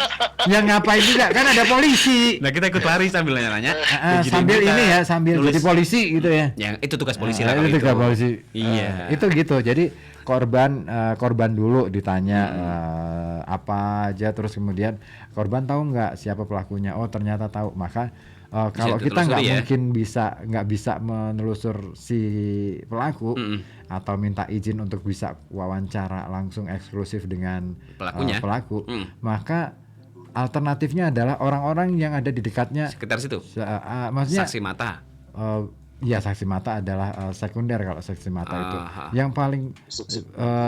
yang ngapain juga kan ada polisi. Nah, kita ikut lari sambil nanya-nanya. Sambil ini ya, sambil nulis. jadi polisi gitu ya. Yang itu tugas polisi lah Itu kalau juga polisi. Iya. Itu gitu. Jadi korban dulu ditanya apa aja, terus kemudian korban tahu nggak siapa pelakunya? Oh ternyata tahu. Maka kalau kita nggak ditelusuri ya. mungkin nggak bisa menelusur si pelaku atau minta izin untuk bisa wawancara langsung eksklusif dengan Pelakunya. pelaku, maka alternatifnya adalah orang-orang yang ada di dekatnya. Sekitar situ. Maksudnya Saksi mata. ya saksi mata adalah sekunder kalau saksi mata itu. Aha. Yang paling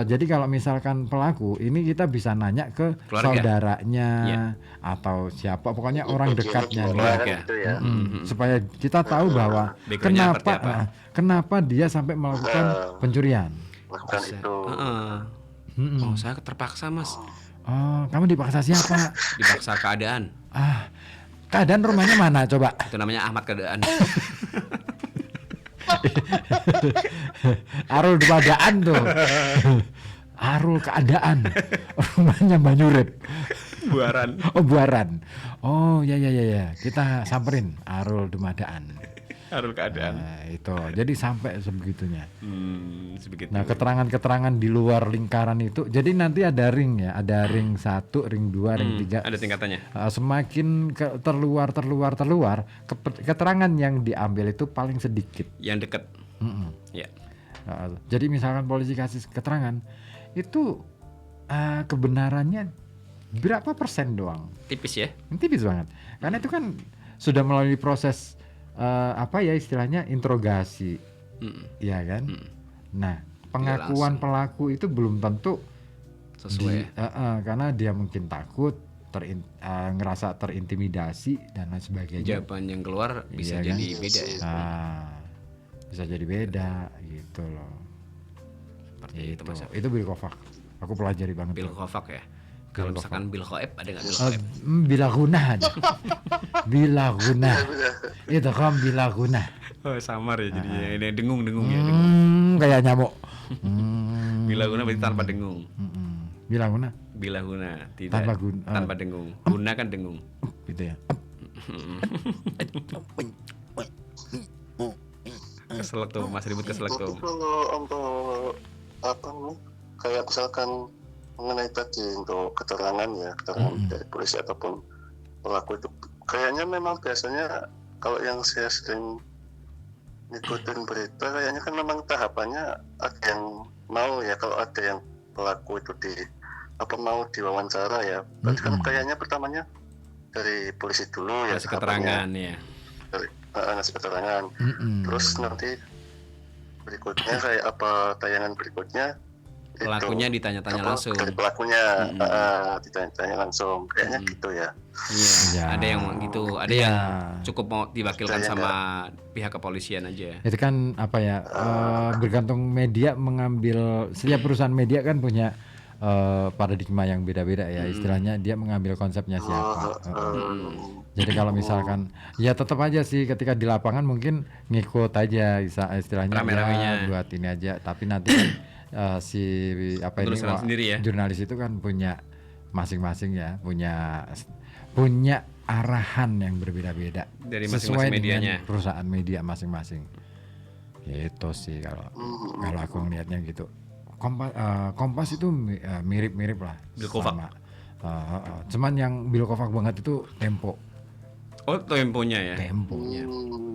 jadi kalau misalkan pelaku ini kita bisa nanya ke Keluarga. saudaranya Iya. atau siapa, pokoknya orang dekatnya nih. Keluarga. Gitu ya. Supaya kita tahu bahwa Backgroundnya seperti apa. kenapa dia sampai melakukan pencurian. Lakukan itu. Oh, saya terpaksa, Mas. Oh, kamu dipaksa siapa? Dipaksa keadaan. Keadaan rumahnya mana coba? Itu namanya Ahmad keadaan. Arul keadaan tuh. Arul keadaan. Rumahnya Banyurip. Buaran. Oh Buaran. Oh ya. Kita samperin Arul Dumadaan. Arul keadaan. Nah, itu. Jadi sampai sebegitunya. Sebegitu. Nah keterangan-keterangan di luar lingkaran itu. Jadi nanti ada ring ya. Ada ring 1, ring 2, ring 3. Ada tingkatannya. Semakin terluar, keterangan yang diambil itu paling sedikit. Yang dekat. Ya. Jadi misalkan polisi kasih keterangan itu kebenarannya berapa persen doang? Tipis ya. Tipis banget. Karena itu kan sudah melalui proses istilahnya interogasi, ya kan? Nah pengakuan pelaku itu belum tentu Sesuai. karena dia mungkin takut, ngerasa terintimidasi dan lain sebagainya. Jawaban yang keluar bisa Iya kan? jadi beda ya. Bisa jadi beda gitu loh. Seperti itu, Mas. Itu Bill Kovac. Aku pelajari banget. Bil tuh. Kovac ya. Kalau Bil misalkan Bil Khoeb ada nggak Bil Oh, Khoeb? bila guna aja. Bila guna. Itu kan bila guna. Oh, samar ya jadinya. Ini dengung-dengung ya. Kayak nyamuk. Bila guna berarti tanpa dengung. Bila guna. Bila guna tidak Tanpa guna. tanpa dengung. Guna kan dengung. Gitu ya. Keselak tuh, Mas Ribut keselak tuh. Kalau untuk apa nih, kayak misalkan mengenai tadi untuk keterangan dari polisi ataupun pelaku itu, kayaknya memang biasanya kalau yang saya sering ngikutin berita, kayaknya kan memang tahapannya ada yang mau ya, kalau ada yang pelaku itu mau diwawancara ya, berarti kan kayaknya pertamanya dari polisi dulu ya, Kasih keterangan ya. ngasih keterangan. Terus nanti berikutnya kayak tayangan berikutnya Pelakunya ditanya-tanya langsung. dari pelakunya ditanya-tanya langsung, kayaknya gitu ya. Iya, Ya. ada yang gitu, ada yang cukup mau diwakilkan Saya sama pihak kepolisian aja. Itu kan bergantung media mengambil, setiap perusahaan media kan punya paradigma yang beda-beda ya, istilahnya dia mengambil konsepnya siapa. Jadi kalau misalkan ya tetap aja sih ketika di lapangan mungkin ngikut aja istilahnya Rame-ramenya. ya, buat ini aja, tapi nanti kan Penelusuran sendiri ya. jurnalis itu kan punya masing-masing ya, punya arahan yang berbeda-beda Dari sesuai masing-masing medianya. dengan perusahaan media masing-masing. Gitu sih kalau aku ngelihatnya gitu. Kompas itu mirip-mirip lah. Bilkovac. sama. Cuman yang Bilkovac banget itu Tempo. Oh, temponya ya. Temponya.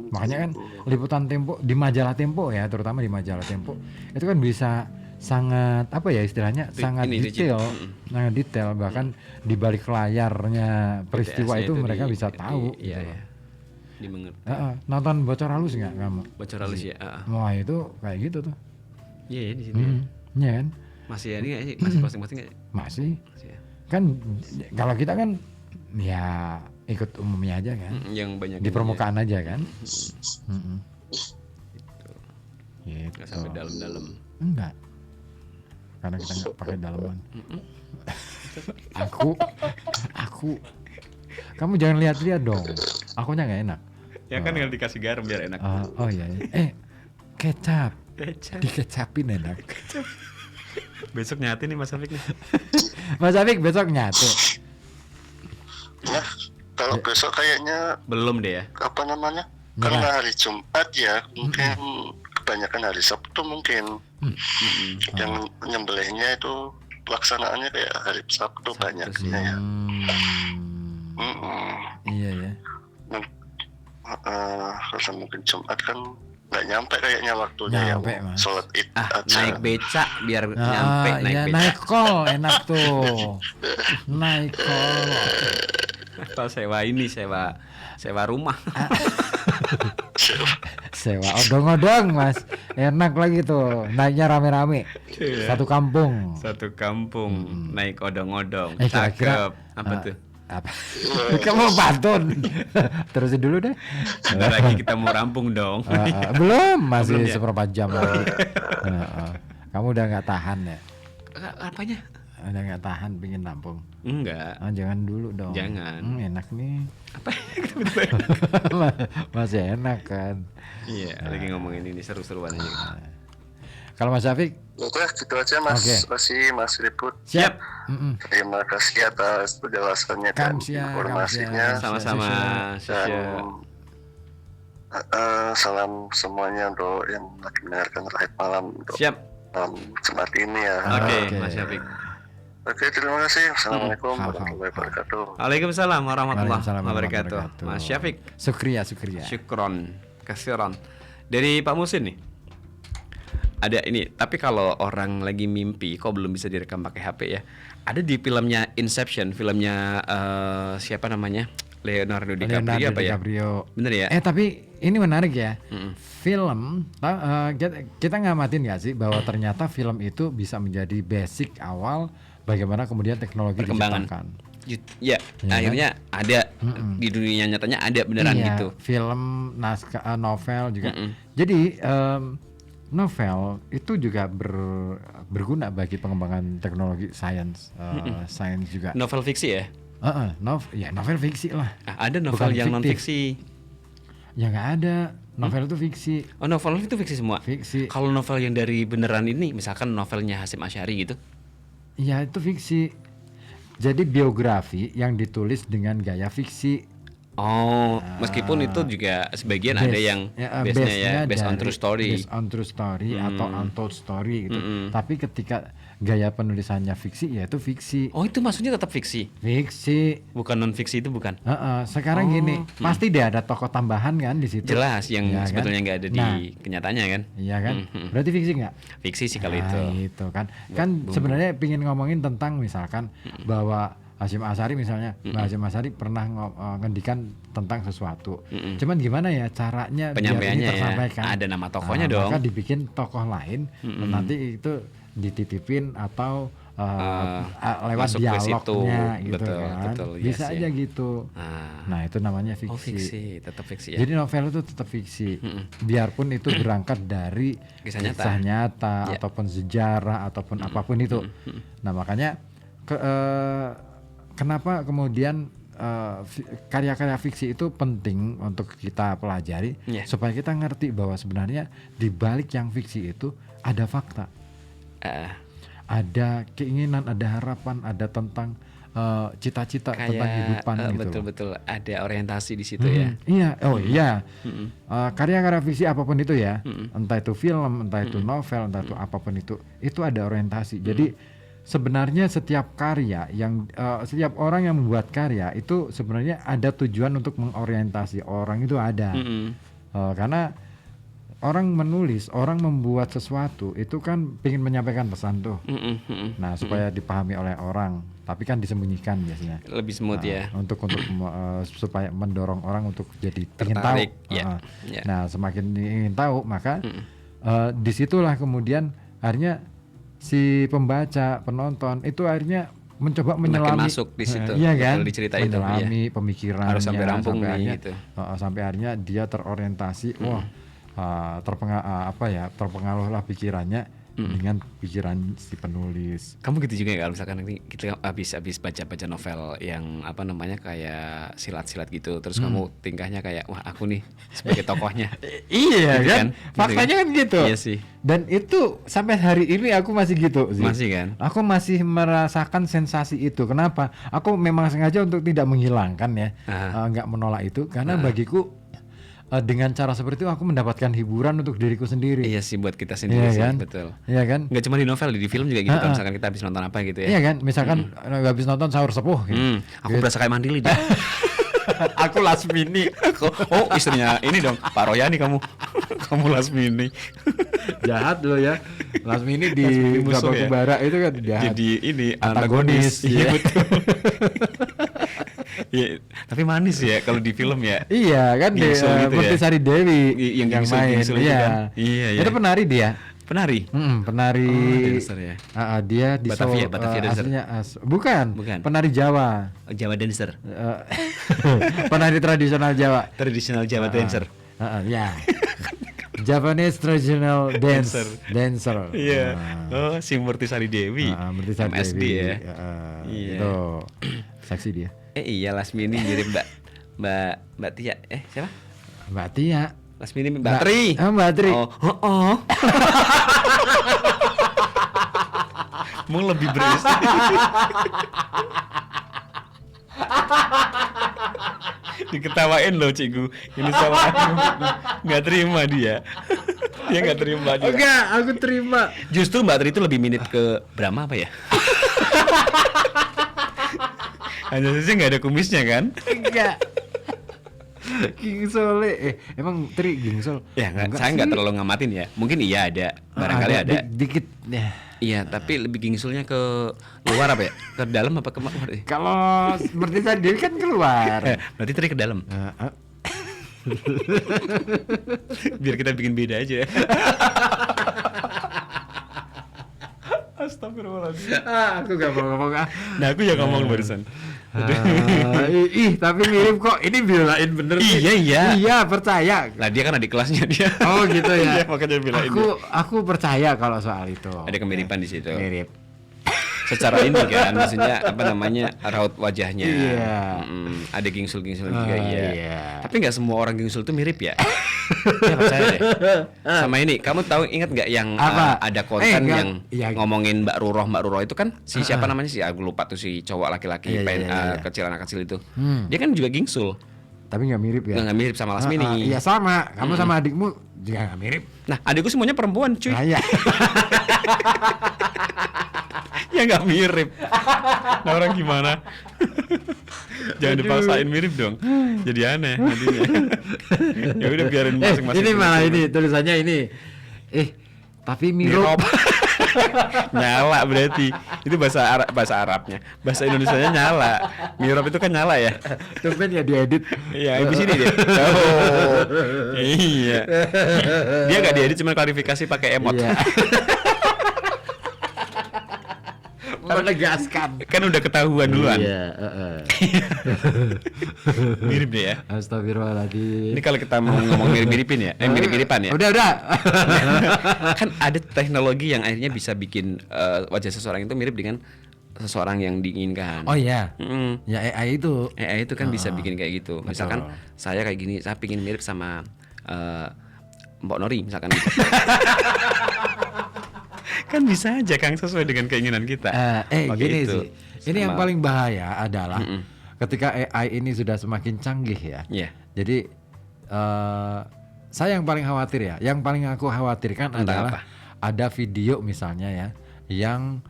Makanya kan liputan Tempo di majalah Tempo ya, terutama di majalah Tempo itu kan bisa sangat apa ya istilahnya sangat rigid. detail, sangat detail bahkan di balik layarnya peristiwa BTS-nya itu mereka bisa tahu. Iya, gitu. iya. Dimengerti. Nonton Bocor Halus nggak kamu? Bocor halus ya. Wah itu kayak gitu tuh. Iya, ya, di sini. Ya. Iya kan? Masih ada nggak sih? Masih posting-posting nggak? Masih. Masih ya. Kan kalau kita kan ya ikut umumnya aja kan. Yang banyak Di ini permukaan aja kan. Gitu. nggak sampai dalam-dalam. Enggak. Karena kita nggak pakai dalaman. aku kamu jangan lihat-lihat dong. Akunya nggak enak. Ya kan tinggal dikasih garam biar enak. Oh iya. Kecap. Dikecapin enak. Besok nyati nih Mas Afik nih. Mas Afik besok nyatu. Nah, kalau besok kayaknya Belum deh ya. apa namanya? Nyerah. Karena hari Jumat ya, mungkin kebanyakan hari Sabtu mungkin. Yang nyembelihnya itu pelaksanaannya kayak hari Sabtu banyaknya ya. Iya ya. Kalau mungkin Jumat kan nggak nyampe kayaknya waktunya Nyampe, yang Mas. sholat id aja. Naik becak biar nyampe naik Iya, becak. naik kol enak tuh. Naik kol. Atau sewa rumah. Sewa odong-odong Mas. Enak lagi tuh. Naiknya rame-rame. Iya. Satu kampung. Satu kampung naik odong-odong. Kira-kira Cakep. Apa tuh? Apa? Kamu pantun. Terusin dulu deh. Sebentar lagi kita mau rampung dong. Belum, masih Belum ya? seperempat jam lagi. Kamu udah nggak tahan ya? Apanya? Udah nggak tahan pingin nampung. Enggak. Jangan dulu dong. Jangan. Enak nih. Apa? Masih enak kan. Iya, lagi ngomongin ini seru-seruan aja. Kalau Mas Syafiq, Udah gitu aja Mas. Oke. Mas Ribut. siap. Terima kasih atas penjelasannya dan Kamsia, informasinya. Sama-sama. Dan Syasya. salam semuanya untuk yang lagi mendengarkan Rahit Malam untuk Siap. malam Jumat ini ya. Oke, Oke. Mas Syafiq. Oke, terima kasih. Assalamualaikum Hal-hal. warahmatullahi wabarakatuh. Waalaikumsalam warahmatullahi Waalaikumsalam wabarakatuh. warahmatullahi Mas Syafiq. Syukria. Syukron, kasiron. Dari Pak Musin nih. Ada ini, tapi kalau orang lagi mimpi kok belum bisa direkam pakai HP ya. Ada di filmnya Inception, filmnya siapa namanya? Leonardo DiCaprio apa ya? Bener ya? Tapi ini menarik ya. Film kita ngamatin nggak sih bahwa ternyata film itu bisa menjadi basic awal bagaimana kemudian teknologi Perkembangan. diciptakan. Ya, akhirnya ada di dunia nyatanya ada beneran Iya, gitu. film, naskah, novel juga. Jadi novel itu juga berguna bagi pengembangan teknologi sains, sains juga. Novel fiksi ya? Novel fiksi lah. Ada novel Bukan yang non fiktif. fiksi. Ya nggak ada. Novel itu fiksi. Oh, novel itu fiksi semua. Fiksi. Kalau novel yang dari beneran ini, misalkan novelnya Hasyim Asy'ari gitu. Ya itu fiksi. Jadi biografi yang ditulis dengan gaya fiksi. Oh, meskipun itu juga sebagian ada yang base-nya ya, based on true story. Based on true story atau untold story gitu. Tapi ketika gaya penulisannya fiksi, ya itu fiksi. Oh, itu maksudnya tetap fiksi. Fiksi. Bukan non fiksi itu bukan. Sekarang gini, pasti deh ada tokoh tambahan kan di situ. Jelas yang Ya kan? sebetulnya nggak ada di kenyataannya kan. Iya kan? Berarti fiksi nggak? Fiksi sih kalau Itu kan. Kan sebenarnya pingin ngomongin tentang misalkan bahwa Hasyim Asy'ari misalnya, Mbak Hasyim Asy'ari pernah ngendikan tentang sesuatu. Cuman gimana ya caranya biar ini Penyampaiannya ya. tersampaikan? Ada nama tokohnya dong. Maka dibikin tokoh lain, nanti itu dititipin atau lewat masuk ke situ. dialognya gitu Betul, kan. betul, Bisa yes, aja ya. gitu. Nah itu namanya fiksi. Oh, fiksi, tetap fiksi ya. Jadi novel itu tetap fiksi, biarpun itu berangkat dari Kisah nyata Ya. ataupun sejarah ataupun apapun itu. Nah makanya kenapa kemudian karya-karya fiksi itu penting untuk kita pelajari Ya. supaya kita ngerti bahwa sebenarnya di balik yang fiksi itu ada fakta, ada keinginan, ada harapan, ada tentang cita-cita Kayak tentang kehidupan gitu loh. betul-betul ada orientasi di situ ya. Iya, iya. Karya-karya fiksi apapun itu ya, entah itu film, entah itu novel, entah itu apapun itu ada orientasi. Jadi sebenarnya setiap karya setiap orang yang membuat karya itu sebenarnya ada tujuan untuk mengorientasi orang itu ada. Karena orang menulis, orang membuat sesuatu itu kan ingin menyampaikan pesan tuh. Nah, supaya dipahami oleh orang, tapi kan disembunyikan biasanya. Lebih smooth ya. Untuk supaya mendorong orang untuk jadi ingin tahu. Tertarik, ya. Ya. Nah, semakin ingin tahu, maka disitulah kemudian akhirnya si pembaca, penonton itu akhirnya mencoba menyelami, masuk di situ, iya kan, betul, di cerita itu, menyelami pemikirannya harus sampai rampung nih, akhirnya, gitu. Sampai akhirnya dia terorientasi, terpengaruhlah pikirannya dengan pikiran si penulis. Kamu gitu juga ya kalau misalkan nanti kita habis baca novel yang apa namanya kayak silat-silat gitu, terus kamu tingkahnya kayak wah aku nih sebagai tokohnya. Iya gitu kan? Faktanya kan gitu. Iya sih. Dan itu sampai hari ini aku masih gitu sih. Masih kan? Aku masih merasakan sensasi itu. Kenapa? Aku memang sengaja untuk tidak menghilangkan ya, nggak menolak itu karena bagiku dengan cara seperti itu aku mendapatkan hiburan untuk diriku sendiri. Iya sih buat kita sendiri sih, kan? betul. Iya kan? Nggak cuma di novel, di film juga gitu. Kalau misalkan kita habis nonton apa gitu ya. Iya kan? Misalkan habis nonton Sahur Sepuh. Gitu. Aku berasa kayak Mandili deh. Aku Lasmini. Oh istrinya ini dong, Pak Royani kamu. Kamu Lasmini. Jahat loh ya. Lasmini di musuh Babak ya? Bara itu kan jahat. Jadi ini Antagonis, Iya iya. betul. Iya, tapi manis ya kalau di film ya. Iya kan Gingsul gitu ya? Murtisari Dewi Yang gingsul-gingsul itu iya. kan? Iya, iya. Itu penari dia. Penari. Penari. Dancer ya. Dia di Batavia, Batavia dancer. aslinya bukan. Penari Jawa. Jawa dancer. Penari tradisional Jawa. Traditional Jawa dancer. Ya. Japanese traditional dancer. Iya. Oh, si Murtisari Dewi. Murtisari MSD Dewi. ya. Iya. Itu seksi dia. Iya, Lasmini mirip Mbak Tia. Siapa? Mbak Tia. Lasmini Mbak Tri. Mbak Tri. Oh. Mau lebih berisi. Diketawain loh cikgu. Ini sama nggak terima dia. Dia nggak terima juga. Enggak, aku terima. Justru Mbak Tri itu lebih mirip ke Brahma apa ya? Hanya saja nggak ada kumisnya kan? Enggak. Gingsul emang Tri gingsul? Ya saya nggak terlalu ngamatin ya. Mungkin iya ada, barangkali ada. Dikit ya. Iya, tapi lebih gingsulnya ke luar apa ya? Ke dalam apa ke luar? Kalau seperti tadi kan keluar. Berarti Tri ke dalam. Biar kita bikin beda aja. Astagfirullahaladzim. Aku gak mau ngomong. Nah, aku ya ngomong barusan. Tapi mirip kok. Ini belain bener. Iya. Iya, percaya. Lah dia kan adik kelasnya dia. Oh gitu ya. Iya, makanya belain. Aku percaya kalau soal itu. Ada kemiripan di situ. Mirip. Secara ini kan, maksudnya apa namanya raut wajahnya. Iya. Ada gingsul-gingsul juga iya. Iya. Tapi nggak semua orang gingsul tuh mirip ya. Ya percaya deh. Sama ini, kamu tahu ingat nggak yang ada konten yang ngomongin Mbak Ruroh itu kan si siapa namanya sih? Aku lupa tuh si cowok laki-laki kecil anak kecil itu. Dia kan juga gingsul. Tapi nggak mirip ya? Nggak mirip sama Lasmini. Iya sama. Kamu sama adikmu juga nggak mirip. Nah adikku semuanya perempuan cuy. Iya. Ya nggak mirip. Nah orang gimana? Jangan dipaksain mirip dong. Jadi aneh jadinya. Ya udah biarin masing-masing. Ini malah ini tulisannya ini. Tapi mirip. Nyala berarti. Itu bahasa Arabnya. Bahasa Indonesianya nyala. Mirip itu kan nyala ya. Tumben ya diedit. Iya, di sini dia. Oh. Iya. Dia nggak diedit cuma klarifikasi pakai emot. Iya. Menegaskan. Kan udah ketahuan duluan. Iya, Mirip deh ya. Astagfirullahaladzim. Ini kalau kita mau ngomong mirip-miripin ya, mirip-miripan ya. Udah. Kan ada teknologi yang akhirnya bisa bikin wajah seseorang itu mirip dengan seseorang yang diinginkan. Oh iya. Mm. Ya AI itu. AI itu kan bisa bikin kayak gitu. Betul. Misalkan saya kayak gini, saya pingin mirip sama Mbak Nori misalkan gitu. Kan bisa aja Kang sesuai dengan keinginan kita. Pakai Gini itu. sih. Ini yang Sama- paling bahaya adalah ketika AI ini sudah semakin canggih ya. Iya. Jadi saya yang paling khawatir ya, yang paling aku khawatirkan Tentang adalah apa? ada video misalnya ya yang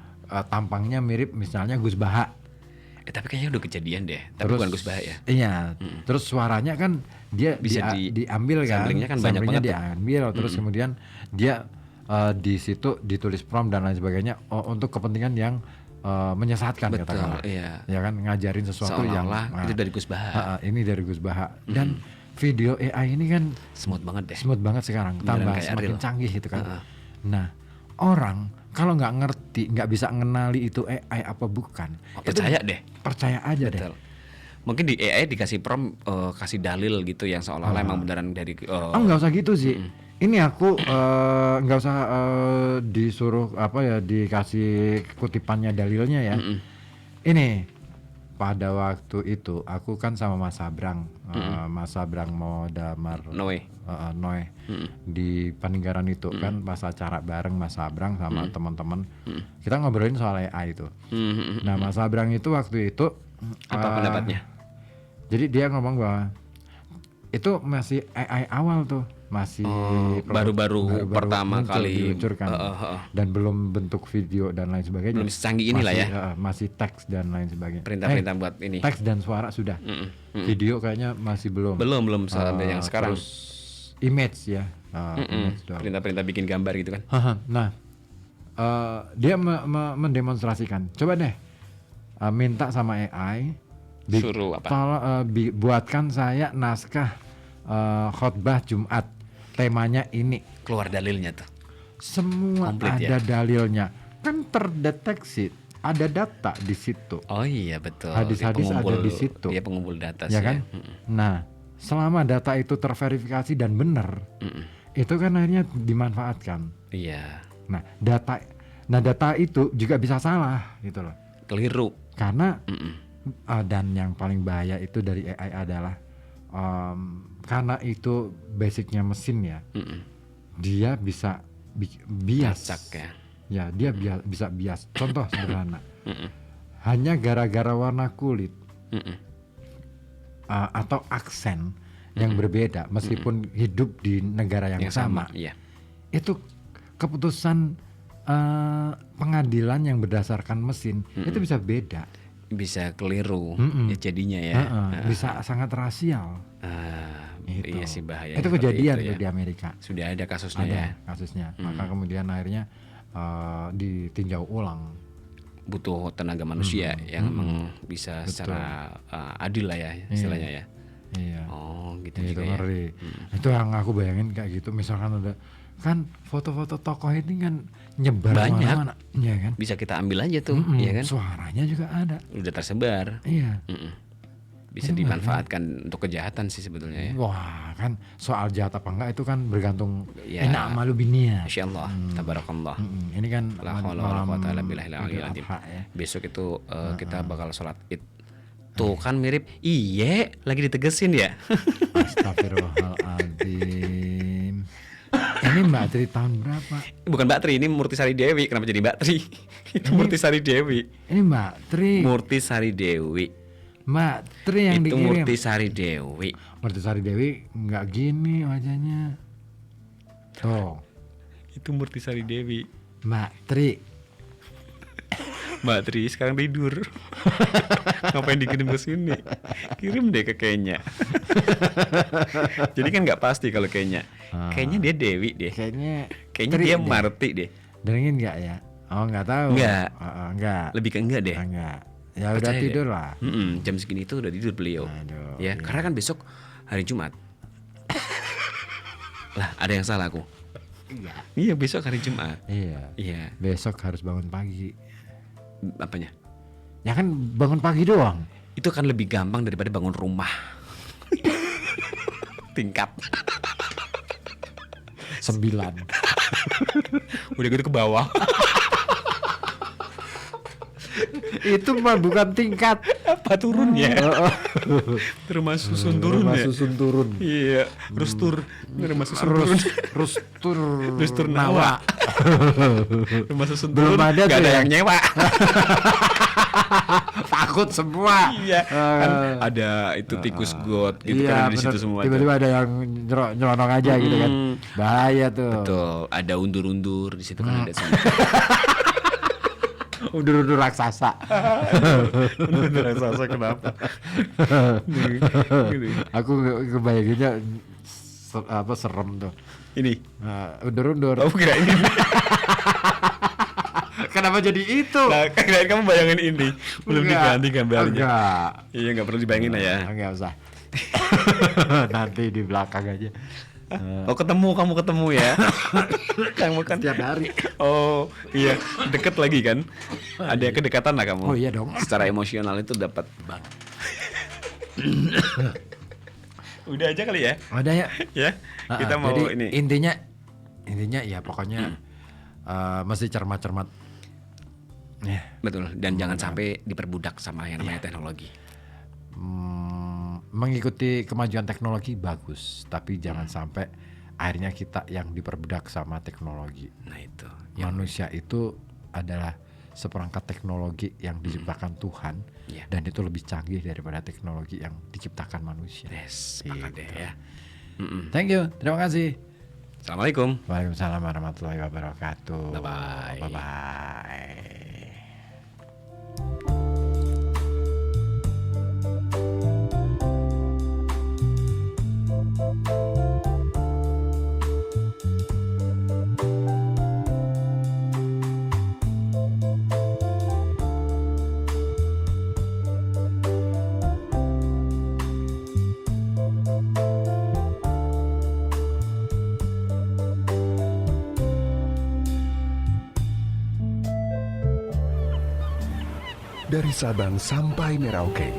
tampangnya mirip misalnya Gus Baha. Tapi kayaknya udah kejadian deh. Tapi Terus- bukan Gus Baha ya. Iya. Terus suaranya kan dia Bisa diambil kan, samplingnya kan banyak samplingnya banget tuh. diambil, terus kemudian dia di situ ditulis prompt dan lain sebagainya untuk kepentingan yang menyesatkan Betul, katakanlah. iya. Ya kan ngajarin sesuatu yang Seolah-olah itu dari Gus Baha. ini dari Gus Baha. Dan video AI ini kan Smooth banget deh. smooth banget sekarang, Beneran tambah kayak semakin real. canggih gitu kan. Nah, orang kalau nggak ngerti, nggak bisa ngenali itu AI apa bukan, Percaya deh. percaya aja deh. Betul. Mungkin di AI dikasih prompt kasih dalil gitu yang seolah-olah emang beneran dari Nggak usah gitu sih. Ini aku nggak usah disuruh apa ya, dikasih kutipannya dalilnya ya. Ini pada waktu itu aku kan sama Mas Sabrang, Mas Sabrang mau damar Noe. Noe di Paninggaran itu kan pas acara bareng Mas Sabrang sama teman-teman. Kita ngobrolin soal AI itu. Nah, Mas Sabrang itu waktu itu Apa pendapatnya? jadi dia ngomong bahwa itu masih AI awal tuh, masih baru-baru pertama muncul, kali diluncurkan dan belum bentuk video dan lain sebagainya. Belum secanggih inilah Masih, ya. masih teks dan lain sebagainya. Perintah-perintah buat ini. Teks dan suara sudah. Video kayaknya masih belum. Belum sampai yang sekarang. Terus image ya. Image doang. Perintah-perintah bikin gambar gitu kan. Nah, dia mendemonstrasikan. Coba deh minta sama AI Suruh apa? buatkan saya naskah khotbah Jumat, temanya ini. Keluar dalilnya tuh. Semua Komplit ada ya? dalilnya, kan terdeteksi, ada data di situ, Oh iya betul. Hadis-hadis Dia ada pengumpul- di situ. Dia pengumpul data ya sih. kan? Nah, selama data itu terverifikasi dan benar, itu kan akhirnya dimanfaatkan. Iya. Nah, data itu juga bisa salah gitu loh. Keliru. Karena dan yang paling bahaya itu dari AI adalah karena itu basicnya mesin ya, dia bisa bias. Acak ya. Ya, dia bisa bias. Contoh sederhana, hanya gara-gara warna kulit atau aksen yang berbeda, meskipun hidup di negara yang sama, Iya. itu keputusan pengadilan yang berdasarkan mesin itu bisa beda. Bisa keliru ya jadinya ya. Bisa sangat rasial. Gitu. Iya sih bahaya. Itu seperti kejadian itu tuh di Amerika. Sudah ada kasusnya Ada ya. kasusnya. Maka kemudian akhirnya ditinjau ulang. Butuh tenaga manusia yang memang bisa secara adil lah ya istilahnya ya. Iya. Oh gitu Itu juga ya. ngeri. Itu yang aku bayangin kayak gitu. Misalkan ada kan foto-foto tokoh ini kan nyebar Banyak. kemana-mana, ya kan? Bisa kita ambil aja tuh, ya kan? Suaranya juga ada. Udah tersebar. Iya. Bisa dimanfaatkan untuk kejahatan sih sebetulnya ya. Wah, kan soal jahat apa enggak itu kan bergantung Ya. enak malu binia. Masya Allah, tabarakallah. Ini kan La haula wala malam quwata illa billahil Idul aliyyil azim. Adha ya. Besok itu kita bakal sholat id. Tuh kan mirip. Iya, lagi ditegesin ya. Astagfirullahaladzim. Ini Mbak Tri tahun berapa? Bukan Mbak Tri, ini Murtisari Dewi. Kenapa jadi Mbak Tri? Itu Murtisari Dewi. Ini Mbak Tri. Murtisari Dewi. Mbak Tri yang Itu dikirim. Murtisari Dewi. Murtisari Dewi nggak gini wajahnya. Tuh, Itu Murtisari Dewi. Mbak Tri. Mbak Tri sekarang tidur. Ngapain dikirim ke sini? Kirim deh ke Kenya. Jadi kan nggak pasti kalau Kenya. Kayaknya dia Dewi deh. Kayaknya Tri dia deh. Marti deh. Dengerin nggak ya? Oh nggak tahu. Nggak. Nggak. Lebih ke enggak deh. Enggak. Ya udah Percaya tidur deh. lah. Jam segini tuh udah tidur beliau. Aduh, Ya, iya. karena kan besok hari Jumat. Lah, ada yang salah aku. Iya, besok hari Jumat. Iya. Iya, Besok harus bangun pagi. apanya? Ya kan bangun pagi doang. Itu kan lebih gampang daripada bangun rumah. Tingkat. 9. Udah gitu ke bawah. Itu mah bukan tingkat. Apa turun ya? Rumah susun turun Rumah ya? susun turun. Iya, rustur. Rumah susun turun. Rustur Rustur Nawa. Rumah susun Belum turun. ada Gak tuh ada ya? yang nyewa. Takut semua. Iya. Kan ada itu tikus got gitu Iya, kan di situ bener. semua. Tiba-tiba ada yang nyelonong aja gitu kan. Bahaya tuh. Betul, ada undur-undur di situ kan ada semua. Undur-undur raksasa. Undur raksasa kenapa? Gitu. Aku kebayanginnya serem tuh. Ini. Undur-undur. Oh, kira ini. Kenapa jadi itu? Nah, kirain kamu bayangin ini. Belum Enggak. diganti gambarnya. Enggak. Iya, nggak perlu dibayangin lah ya. Enggak usah. Nanti di belakang aja. Oh, kamu ketemu ya. Kamu kan Tiap hari. Oh, iya, deket lagi kan? Ada kedekatan lah kamu. Oh iya dong. Secara emosional itu dapat bang. Udah aja kali ya. Ada ya. Ya, kita mau jadi ini. intinya ya pokoknya mesti cermat-cermat. Ya. Betul, dan jangan sampai diperbudak sama yang namanya teknologi. Mengikuti kemajuan teknologi bagus, tapi jangan sampai akhirnya kita yang diperbudak sama teknologi. Nah itu. Manusia itu adalah seperangkat teknologi yang diciptakan Tuhan, Iya. dan itu lebih canggih daripada teknologi yang diciptakan manusia. Yes, sepakat deh ya. Thank you, terima kasih. Assalamualaikum. Waalaikumsalam warahmatullahi wabarakatuh. Bye-bye. Bye-bye. Dari Sabang sampai Merauke,